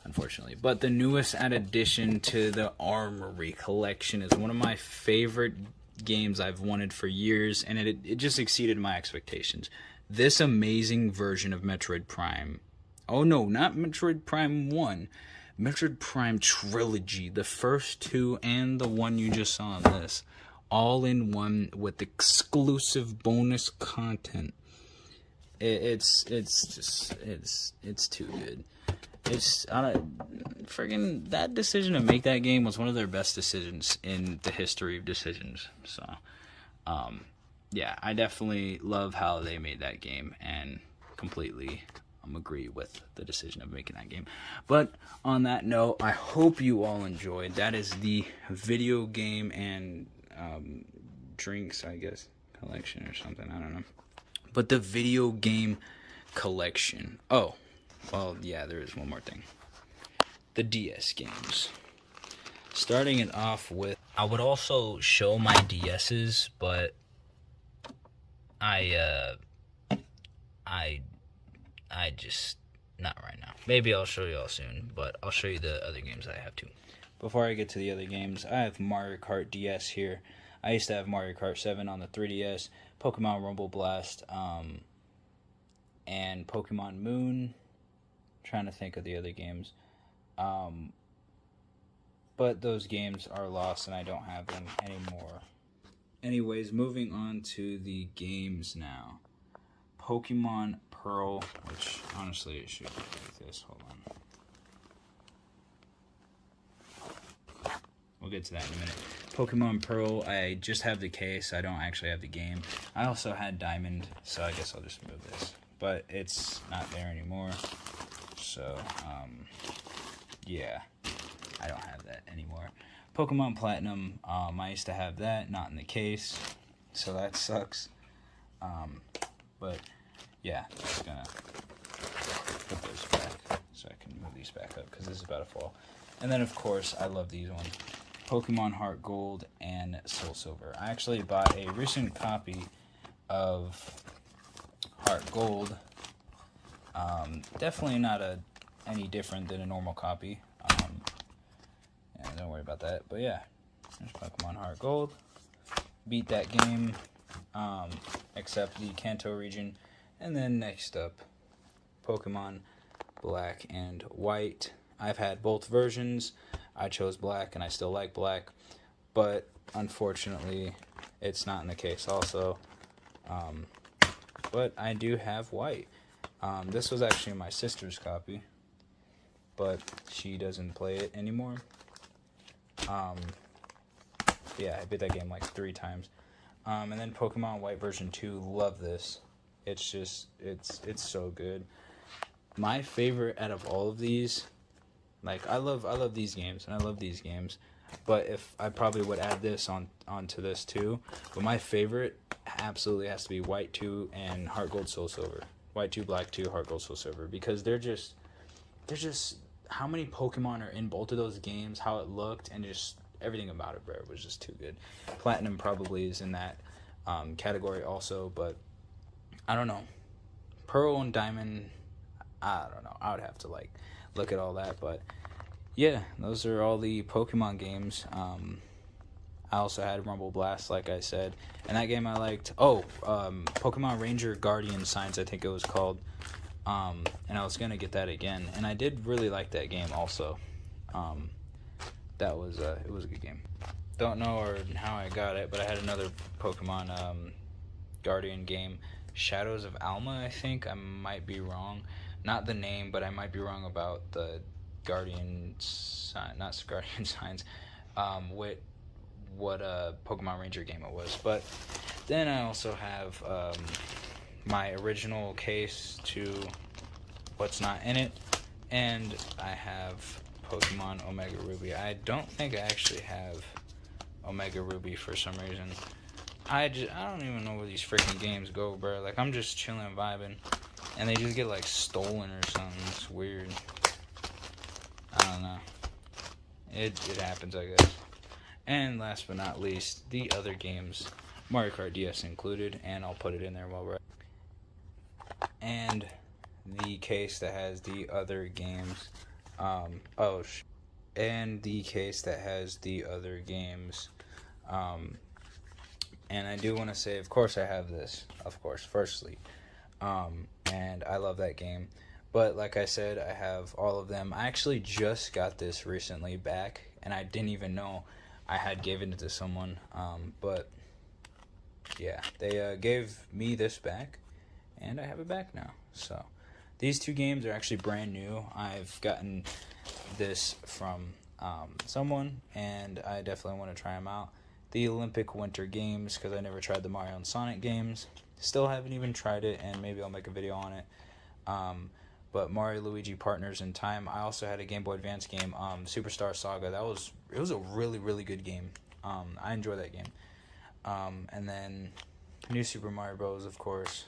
unfortunately. But the newest addition to the Armory collection is one of my favorite games I've wanted for years, and it just exceeded my expectations. This amazing version of Metroid Prime. Oh no, not Metroid Prime 1. Metroid Prime Trilogy, the first two and the one you just saw in this, all in one with exclusive bonus content. It's too good. It's friggin' that decision to make that game was one of their best decisions in the history of decisions. So, yeah, I definitely love how they made that game and completely agree with the decision of making that game. But on that note, I hope you all enjoyed. That is the video game and drinks, I guess, collection or something. I don't know. But the video game collection. Oh, well, yeah, there is one more thing. The DS games. Starting it off with, I would also show my DS's, but I just, not right now. Maybe I'll show you all soon, but I'll show you the other games I have too. Before I get to the other games, I have Mario Kart DS here. I used to have Mario Kart 7 on the 3DS, Pokemon Rumble Blast, and Pokemon Moon. I'm trying to think of the other games. But those games are lost and I don't have them anymore. Anyways, moving on to the games now. Pokemon Pearl, which honestly it should be like this. Hold on. We'll get to that in a minute. Pokemon Pearl, I just have the case. I don't actually have the game. I also had Diamond, so I guess I'll just move this. But it's not there anymore. So, yeah. I don't have that anymore. Pokemon Platinum, I used to have that, not in the case. So that sucks. But yeah, I'm just gonna put those back so I can move these back up because this is about to fall. And then of course I love these ones, Pokemon Heart Gold and Soul Silver. I actually bought a recent copy of Heart Gold. Definitely not any different than a normal copy. Yeah, don't worry about that. But yeah, there's Pokemon Heart Gold. Beat that game, except the Kanto region. And then next up, Pokemon Black and White. I've had both versions. I chose Black, and I still like Black. But unfortunately, it's not in the case also. But I do have White. This was actually my sister's copy, but she doesn't play it anymore. Yeah, I beat that game like 3 times. And then Pokemon White version 2, love this. It's just, it's so good. My favorite out of all of these, like, I love these games, and I love these games. But if I probably would add this onto this too. But my favorite absolutely has to be White 2 and Heart Gold Soul Silver. White 2, Black 2, Heart Gold Soul Silver. Because they're just how many Pokemon are in both of those games, how it looked, and just everything about it, bro, was just too good. Platinum probably is in that category also, but I don't know. Pearl and Diamond, I don't know. I would have to like look at all that, but yeah, those are all the Pokemon games. I also had Rumble Blast, like I said, and that game I liked. Pokemon Ranger Guardian Signs, I think it was called. And I was gonna get that again, and I did really like that game also. That was it was a good game. Don't know how I got it, but I had another Pokemon Guardian game, Shadows of Alma, I think. I might be wrong, not the name, but I might be wrong about the Guardian sign, not Guardian Signs, what Pokemon Ranger game it was. But then I also have my original case to what's not in it, and I have Pokemon Omega Ruby. I don't think I actually have Omega Ruby for some reason. I don't even know where these freaking games go, bro. Like, I'm just chilling, vibing, and they just get like stolen or something. It's weird. I don't know. it happens, I guess. And last but not least, the other games, Mario Kart DS included, and I'll put it in there while we're and the case that has the other games. And the case that has the other games. And I do want to say, of course, I have this. Of course, firstly, and I love that game. But like I said, I have all of them. I actually just got this recently back, and I didn't even know I had given it to someone. But yeah, they gave me this back, and I have it back now. So these two games are actually brand new. I've gotten this from someone, and I definitely want to try them out. The Olympic Winter Games, because I never tried the Mario and Sonic games. Still haven't even tried it, and maybe I'll make a video on it. But Mario Luigi Partners in Time. I also had a Game Boy Advance game, Superstar Saga. It was a really, really good game. I enjoy that game. And then New Super Mario Bros. Of course.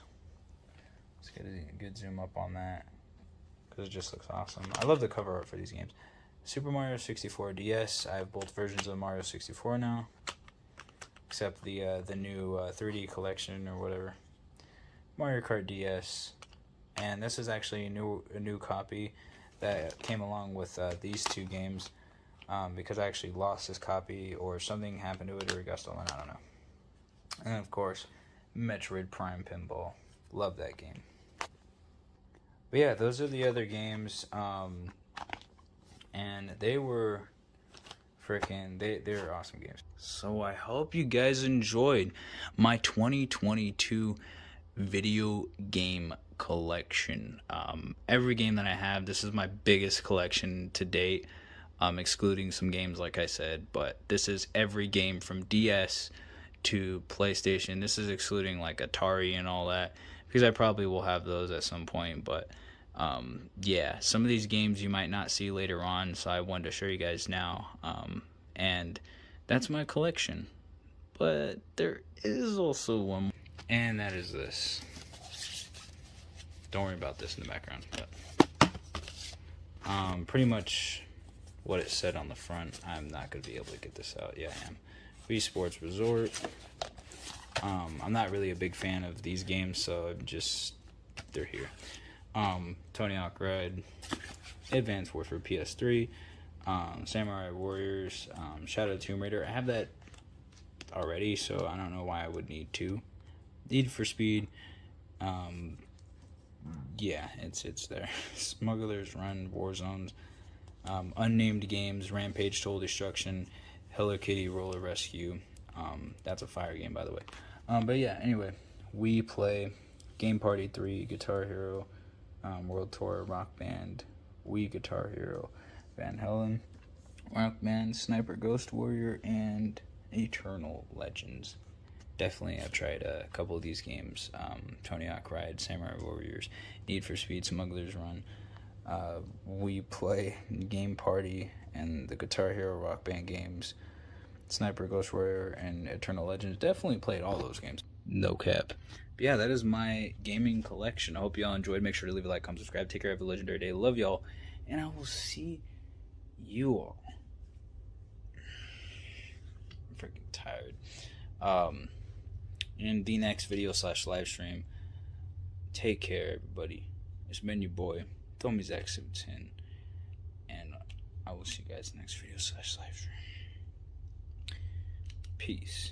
Let's get a good zoom up on that, because it just looks awesome. I love the cover art for these games. Super Mario 64 DS. I have both versions of Mario 64 now, except the new 3D collection or whatever. Mario Kart DS. And this is actually a new copy that came along with these two games, because I actually lost this copy, or something happened to it, or it got stolen, I don't know. And then, of course, Metroid Prime Pinball. Love that game. But yeah, those are the other games, and they were they're awesome games. So I hope you guys enjoyed my 2022 video game collection. Every game that I have, this is my biggest collection to date, excluding some games like I said, but this is every game from DS to PlayStation. This is excluding like Atari and all that, because I probably will have those at some point, but yeah, some of these games you might not see later on, so I wanted to show you guys now. And that's my collection, but there is also one more, and that is this. Don't worry about this in the background, but pretty much what it said on the front. I'm not going to be able to get this out. Yeah, I am. Wii Sports Resort. I'm not really a big fan of these games, so they're here. Tony Hawk Ride, Advance Wars for PS3, Samurai Warriors, Shadow of the Tomb Raider. I have that already, so I don't know why I would need two. Need for Speed. Yeah, it's there. Smuggler's Run, Warzones, Unnamed Games, Rampage Total Destruction, Hello Kitty Roller Rescue. That's a fire game, by the way. But yeah, anyway, we play Game Party 3, Guitar Hero, World Tour, Rock Band, Wii Guitar Hero, Van Halen, Rock Band, Sniper Ghost Warrior, and Eternal Legends. Definitely, I've tried a couple of these games. Tony Hawk Ride, Samurai Warriors, Need for Speed, Smuggler's Run. We play Game Party and the Guitar Hero Rock Band games, Sniper Ghost Warrior, and Eternal Legends. Definitely played all those games. No cap. But yeah, that is my gaming collection. I hope y'all enjoyed. Make sure to leave a like, comment, subscribe. Take care. Have a legendary day. Love y'all. And I will see you all. I'm freaking tired. In the next video / live stream. Take care, everybody. It's been your boy, Tommy Zach 710. And I will see you guys in the next video / live stream. Peace.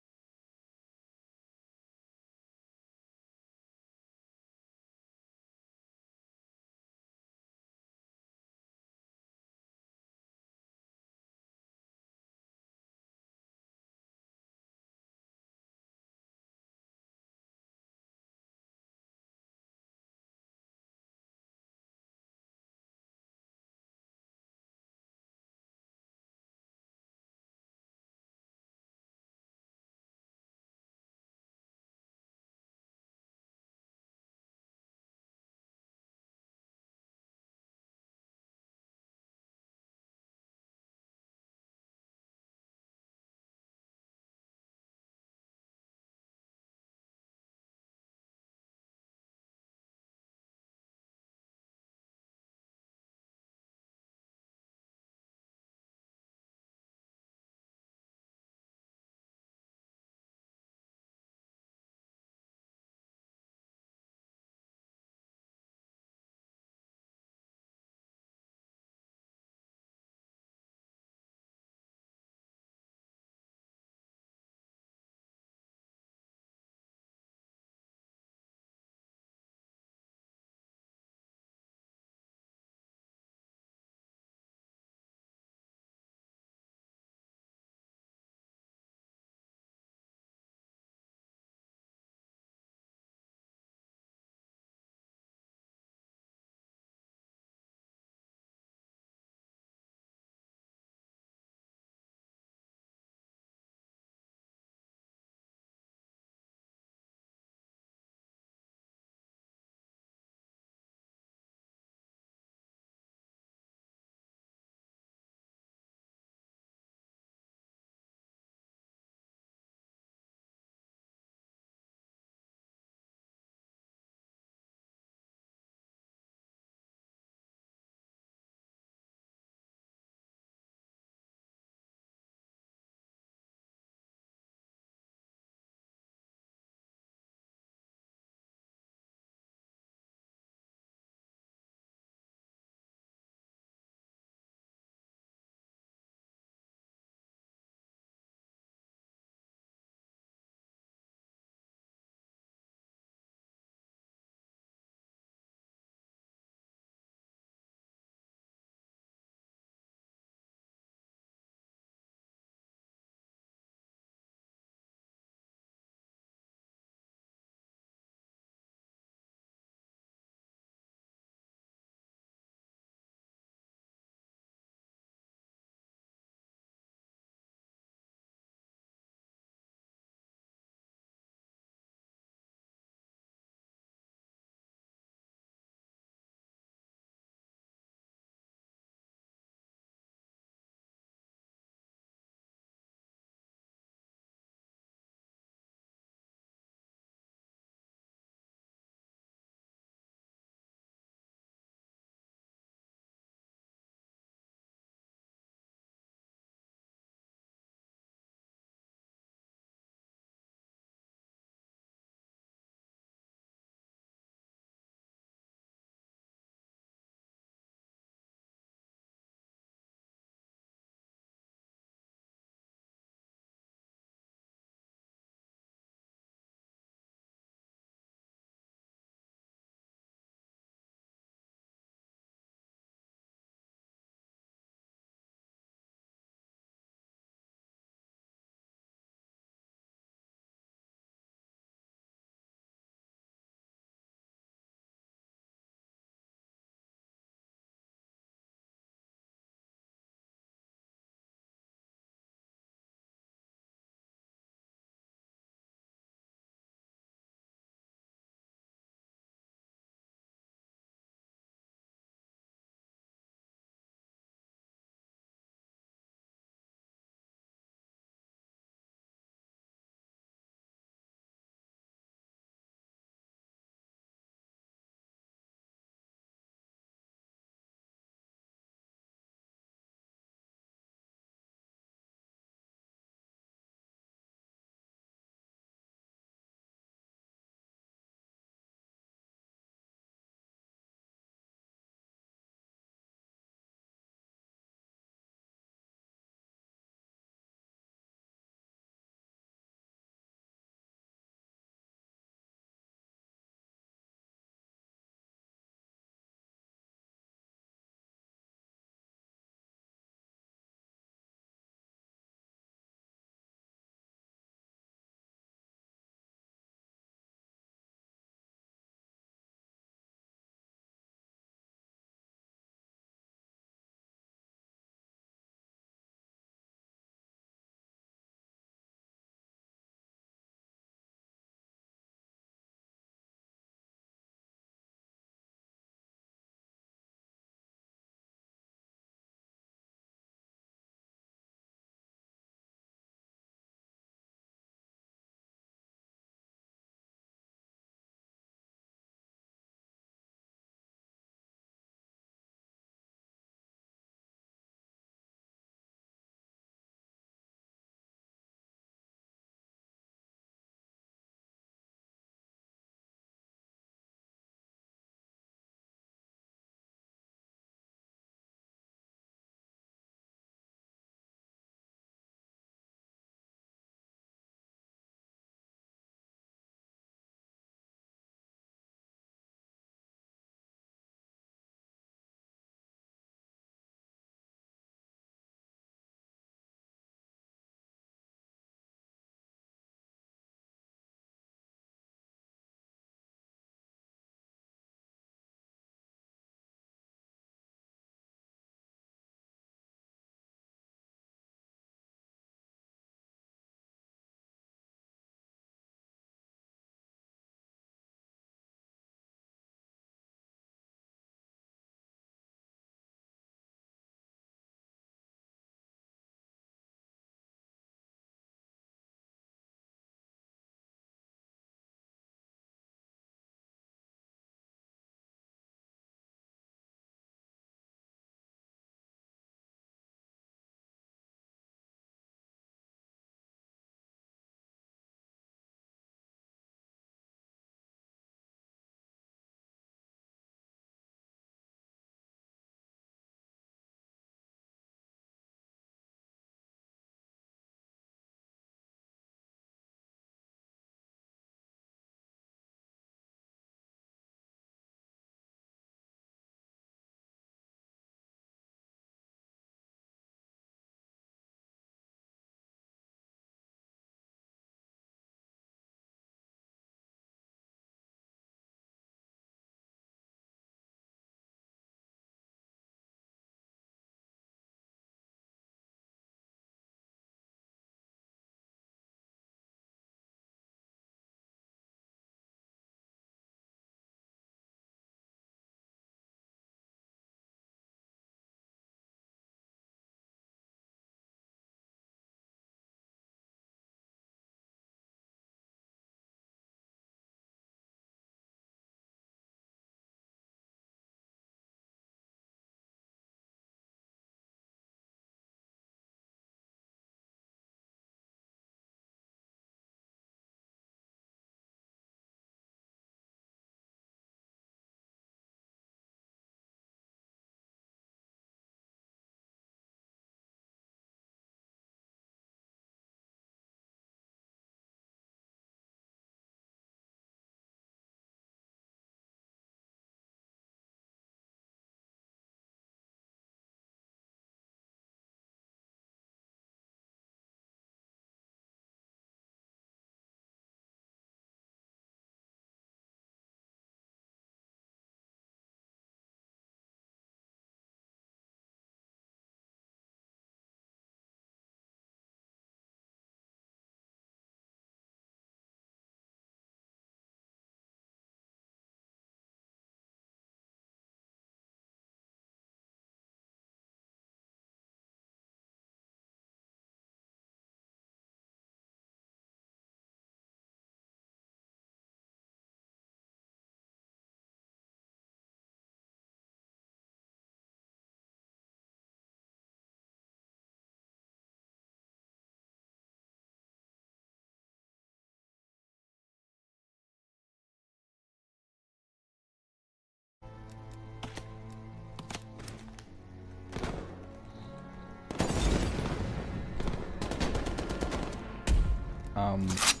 Almost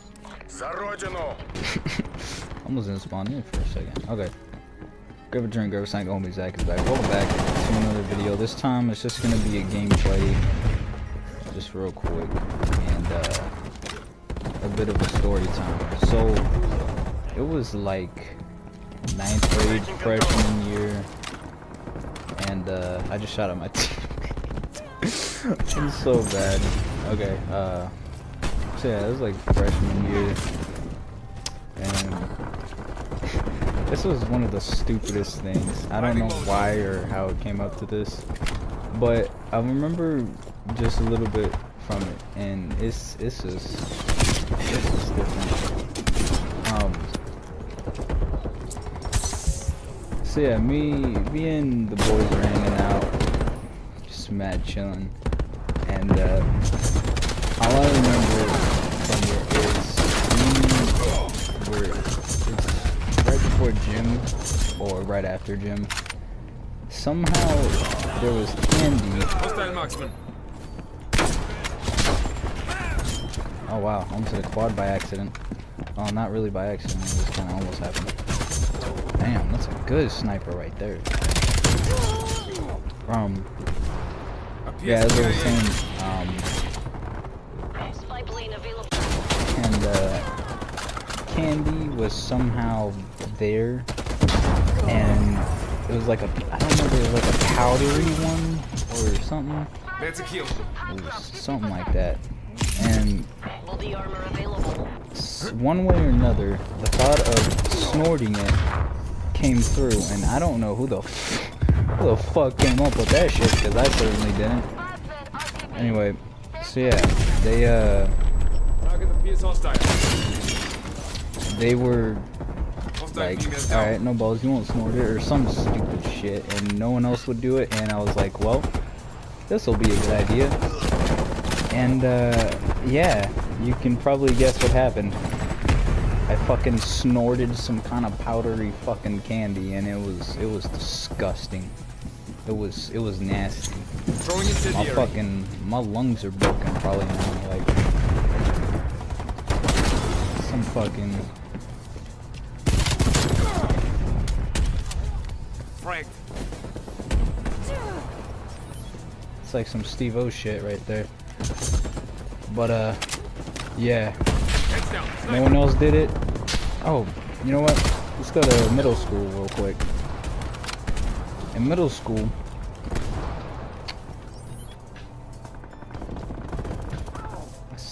didn't spawn in for a second. Okay. Grab a drink, grab a snack, homie, Zach is back. Welcome back to another video. This time it's just gonna be a gameplay. Just real quick. And a bit of a story time. So it was like 9th grade freshman year. And I just shot at my team. I'm so bad. Okay, so yeah, it was like freshman year. And this was one of the stupidest things. I don't know why or how it came up to this, but I remember just a little bit from it, and it's just different. So yeah, me and the boys were hanging out, just mad chilling, and all I remember from it is it's right before gym or right after gym. Somehow there was candy. Oh wow, almost hit a quad by accident. Well, not really by accident, it just kind of almost happened. Damn, that's a good sniper right there. Yeah, as I was saying, and candy was somehow there, and it was like a, I don't remember, it was like a powdery one or something. It was something like that. And one way or another, the thought of snorting it came through, and I don't know who the fuck came up with that shit, because I certainly didn't. Anyway, so yeah, they were like, alright, no balls, you won't snort it, or some stupid shit, and no one else would do it, and I was like, well, this'll be a good idea. And yeah, you can probably guess what happened. I fucking snorted some kind of powdery fucking candy, and it was disgusting. It was nasty. My lungs are broken probably now, like some fucking Frank. It's like some Steve-O shit right there. But yeah. No one else did it. Oh, you know what? Let's go to middle school real quick. In middle school,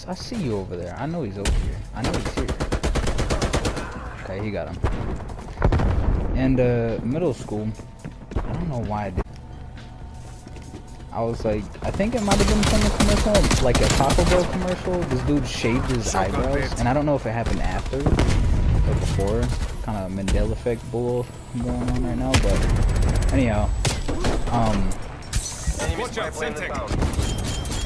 I see you over there. I know he's over here. I know he's here. Okay, he got him. And middle school, I don't know why I did. I was like, I think it might have been from a commercial, like a Taco Bell commercial. This dude shaved his eyebrows, and I don't know if it happened after or before. Kind of Mandela effect bull going on right now, but anyhow,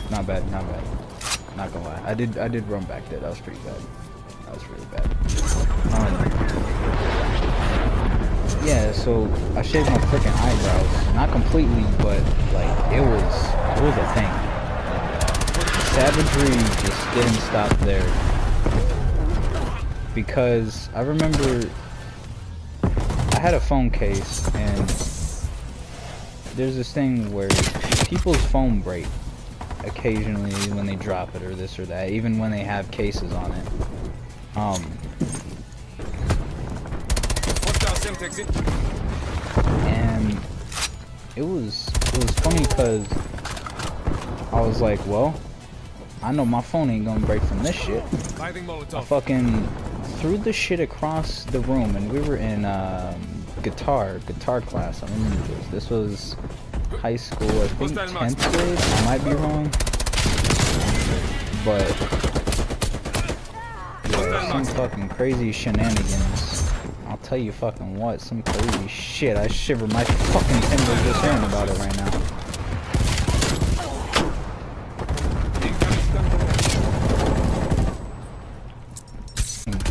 not bad. Not gonna lie, I did run back there. That was pretty bad. That was really bad. Yeah, so I shaved my freaking eyebrows. Not completely, but like it was a thing. Savagery just didn't stop there. Because I remember I had a phone case, and there's this thing where people's phone break occasionally when they drop it or this or that, even when they have cases on it. And it was funny because I was like, well, I know my phone ain't gonna break from this shit. I fucking threw the shit across the room, and we were in guitar class. I remember this. This was high school, I think 10th grade. I might be wrong, but yeah, some fucking crazy shenanigans. I'll tell you fucking what, some crazy shit. I shiver my fucking timbers just hearing about it right now.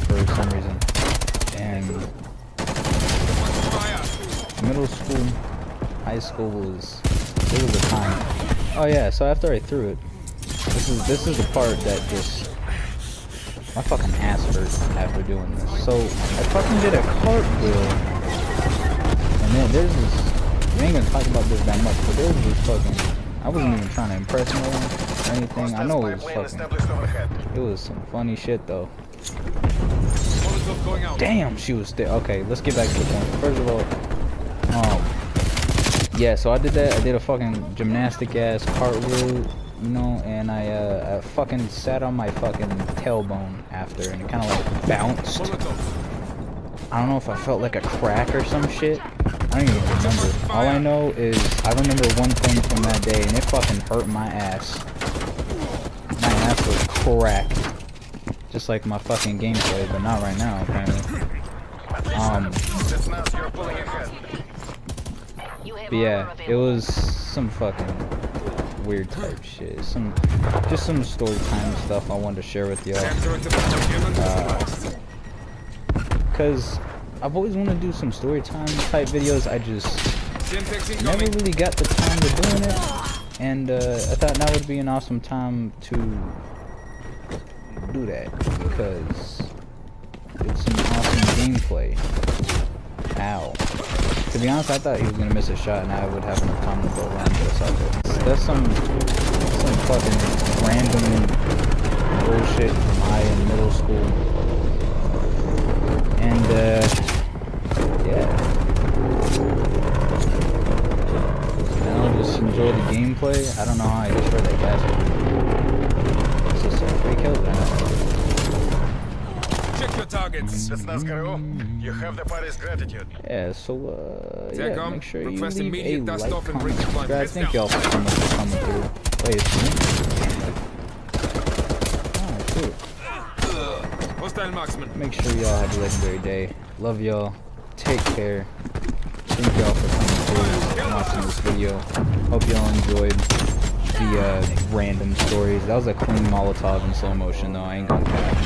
For some reason. And middle school, high school was a time. Oh yeah, so after I threw it, this is the part that just My fucking ass hurts after doing this. So I fucking did a cartwheel, and then there's this. We ain't gonna talk about this that much, but there's this fucking. I wasn't even trying to impress no one or anything. I know it was fucking. It was some funny shit though. Damn, she was there. Okay, let's get back to the point. First of all, yeah. So I did that. I did a fucking gymnastic ass cartwheel, you know, and I fucking sat on my fucking tailbone after, and it kind of like bounced. I don't know if I felt like a crack or some shit. I don't even remember. All I know is I remember one thing from that day, and it fucking hurt my ass. My ass was cracked. Just like my fucking gameplay, but not right now, apparently. But yeah, it was some fucking weird type shit. Just some story time stuff I wanted to share with y'all. Cause I've always wanted to do some story time type videos. I just never really got the time to doing it, and I thought now would be an awesome time to do that because it's some awesome gameplay. Ow. To be honest, I thought he was gonna miss a shot and I would have enough time to go around this out there. That's some fucking random bullshit from high and middle school. And yeah. Now just enjoy the gameplay. I don't know how I destroyed that castle. This is some free kills right now. Check your targets. You have the party's gratitude. Yeah, so yeah, make sure you leave immediate a dust like, off and comment, bring the blood. subscribe. Thank y'all for coming through. Wait, it's me? Oh, shoot. Hostile marksman. Make sure y'all have a legendary day. Love y'all. Take care. Thank y'all for coming through and watching this video. Hope y'all enjoyed the random stories. That was a clean Molotov in slow motion though, I ain't gonna cap.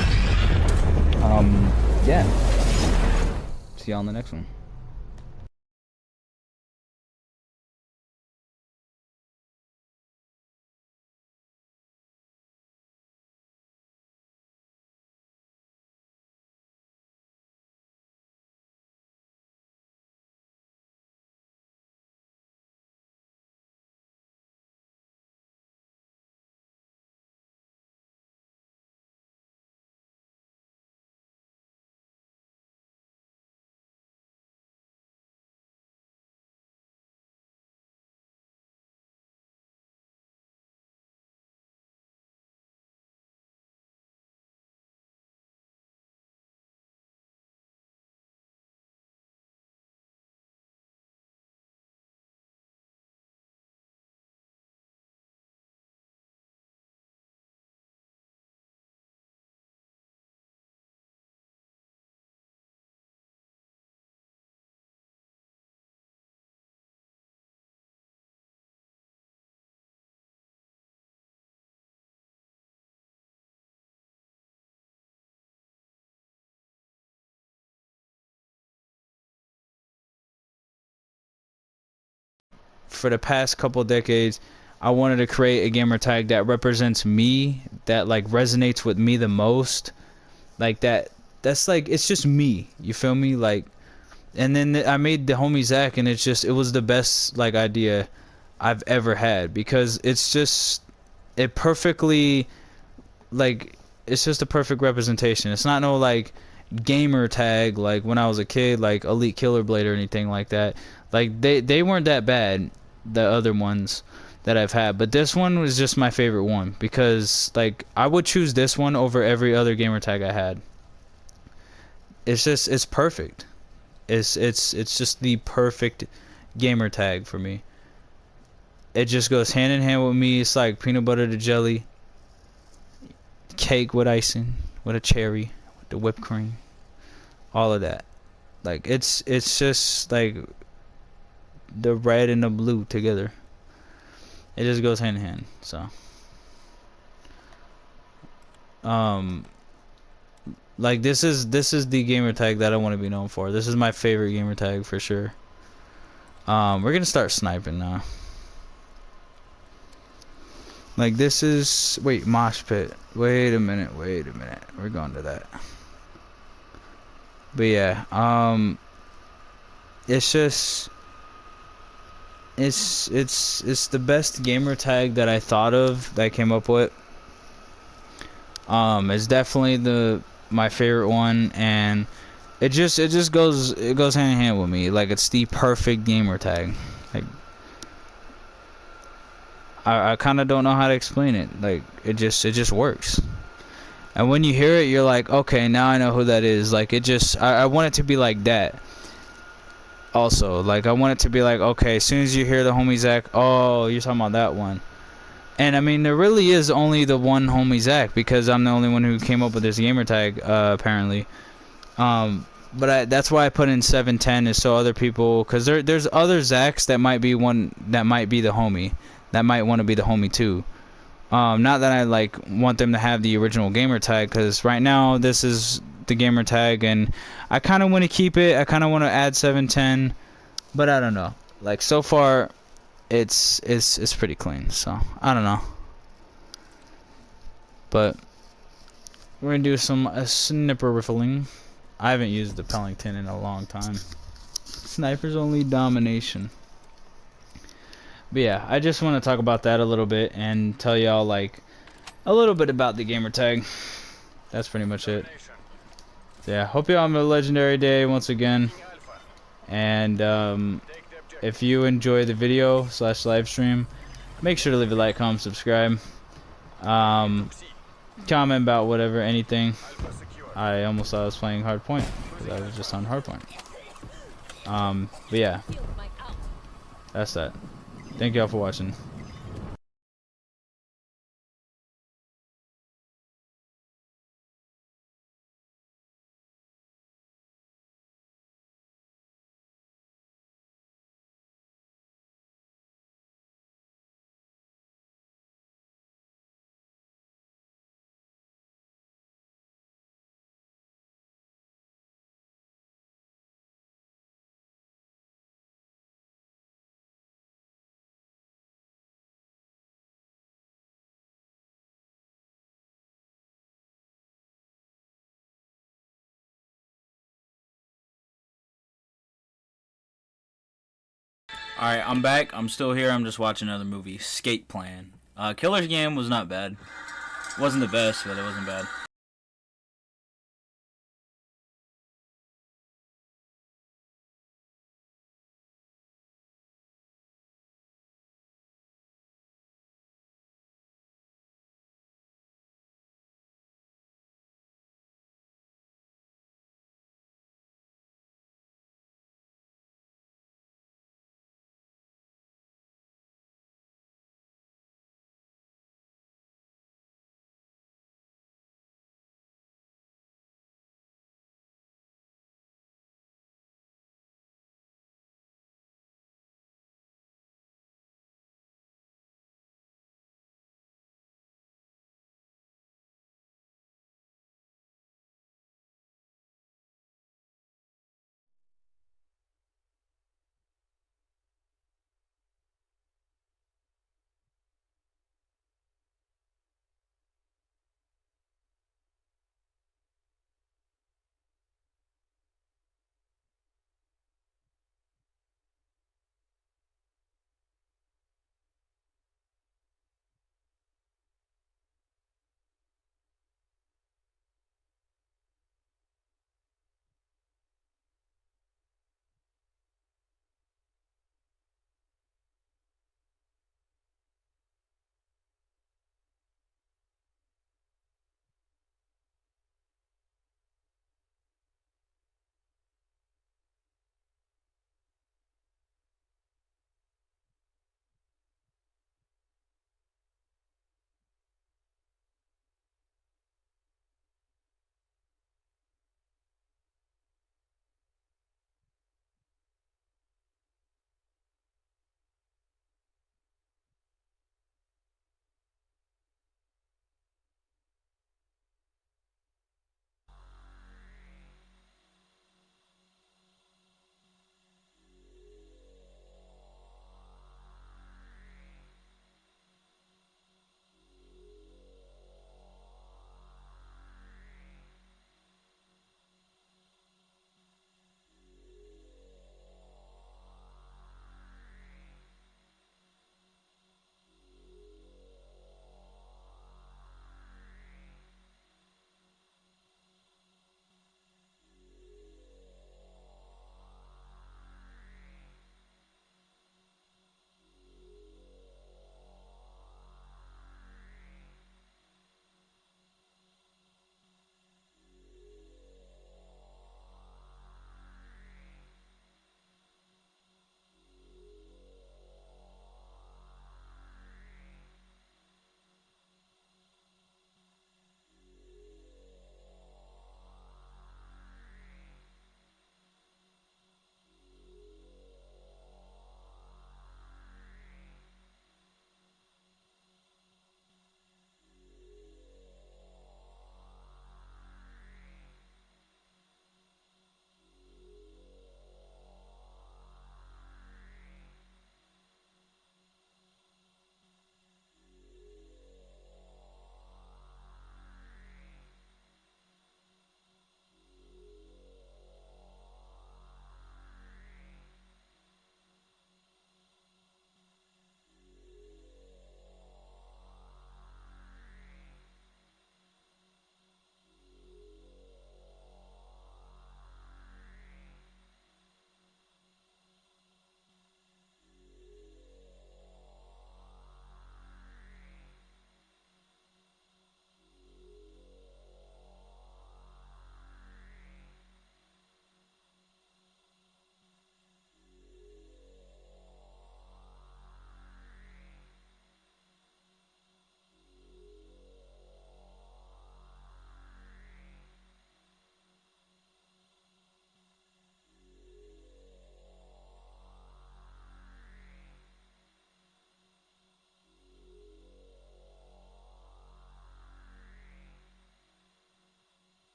Yeah. See y'all in the next one. For the past couple decades, I wanted to create a gamer tag that represents me, that like resonates with me the most, like that's like, it's just me, you feel me? Like, and then I made the homie Zach, and it was the best like idea I've ever had, because it perfectly, like, it's just a perfect representation. It's not no like gamer tag like when I was a kid, like Elite Killer Blade or anything like that. Like they weren't that bad, the other ones that I've had, but this one was just my favorite one, because like I would choose this one over every other gamer tag I had. It's perfect. It's just the perfect gamer tag for me. It just goes hand in hand with me. It's like peanut butter to jelly, cake with icing, with a cherry, with the whipped cream, all of that. Like it's just like the red and the blue together. It just goes hand in hand. So like this is the gamer tag that I want to be known for. This is my favorite gamer tag for sure. We're gonna start sniping now. Like this is wait, mosh pit. Wait a minute. We're going to that. But yeah, it's just it's the best gamer tag that I thought of that I came up with. It's definitely my favorite one, and it just goes hand in hand with me. Like it's the perfect gamer tag. Like I kind of don't know how to explain it. Like it just works. And when you hear it, you're like, okay, now I know who that is. Like it just I want it to be like that. Also, like I want it to be like, okay, as soon as you hear the homie Zach, oh, you're talking about that one. And I mean, there really is only the one homie Zach, because I'm the only one who came up with this gamer tag, apparently. But that's why I put in 710, is so other people, because there's other Zachs that might be the homie, that might want to be the homie too. Not that I like want them to have the original gamer tag, because right now this is the gamer tag, and I kind of want to keep it. I kind of want to add 710, but I don't know. Like so far, it's pretty clean. So I don't know. But we're gonna do some snipper rifling. I haven't used the Pellington in a long time. Sniper's only domination. But yeah, I just want to talk about that a little bit and tell y'all like a little bit about the gamer tag. That's pretty much it. Yeah, hope y'all have a legendary day once again. And if you enjoy the video / live stream, make sure to leave a like, comment, subscribe. Comment about whatever, anything. I almost thought I was playing Hardpoint, because I was just on Hardpoint. But yeah, that's that. Thank y'all for watching. Alright, I'm back. I'm still here. I'm just watching another movie. Skate Plan. Killer's Game was not bad. Wasn't the best, but it wasn't bad.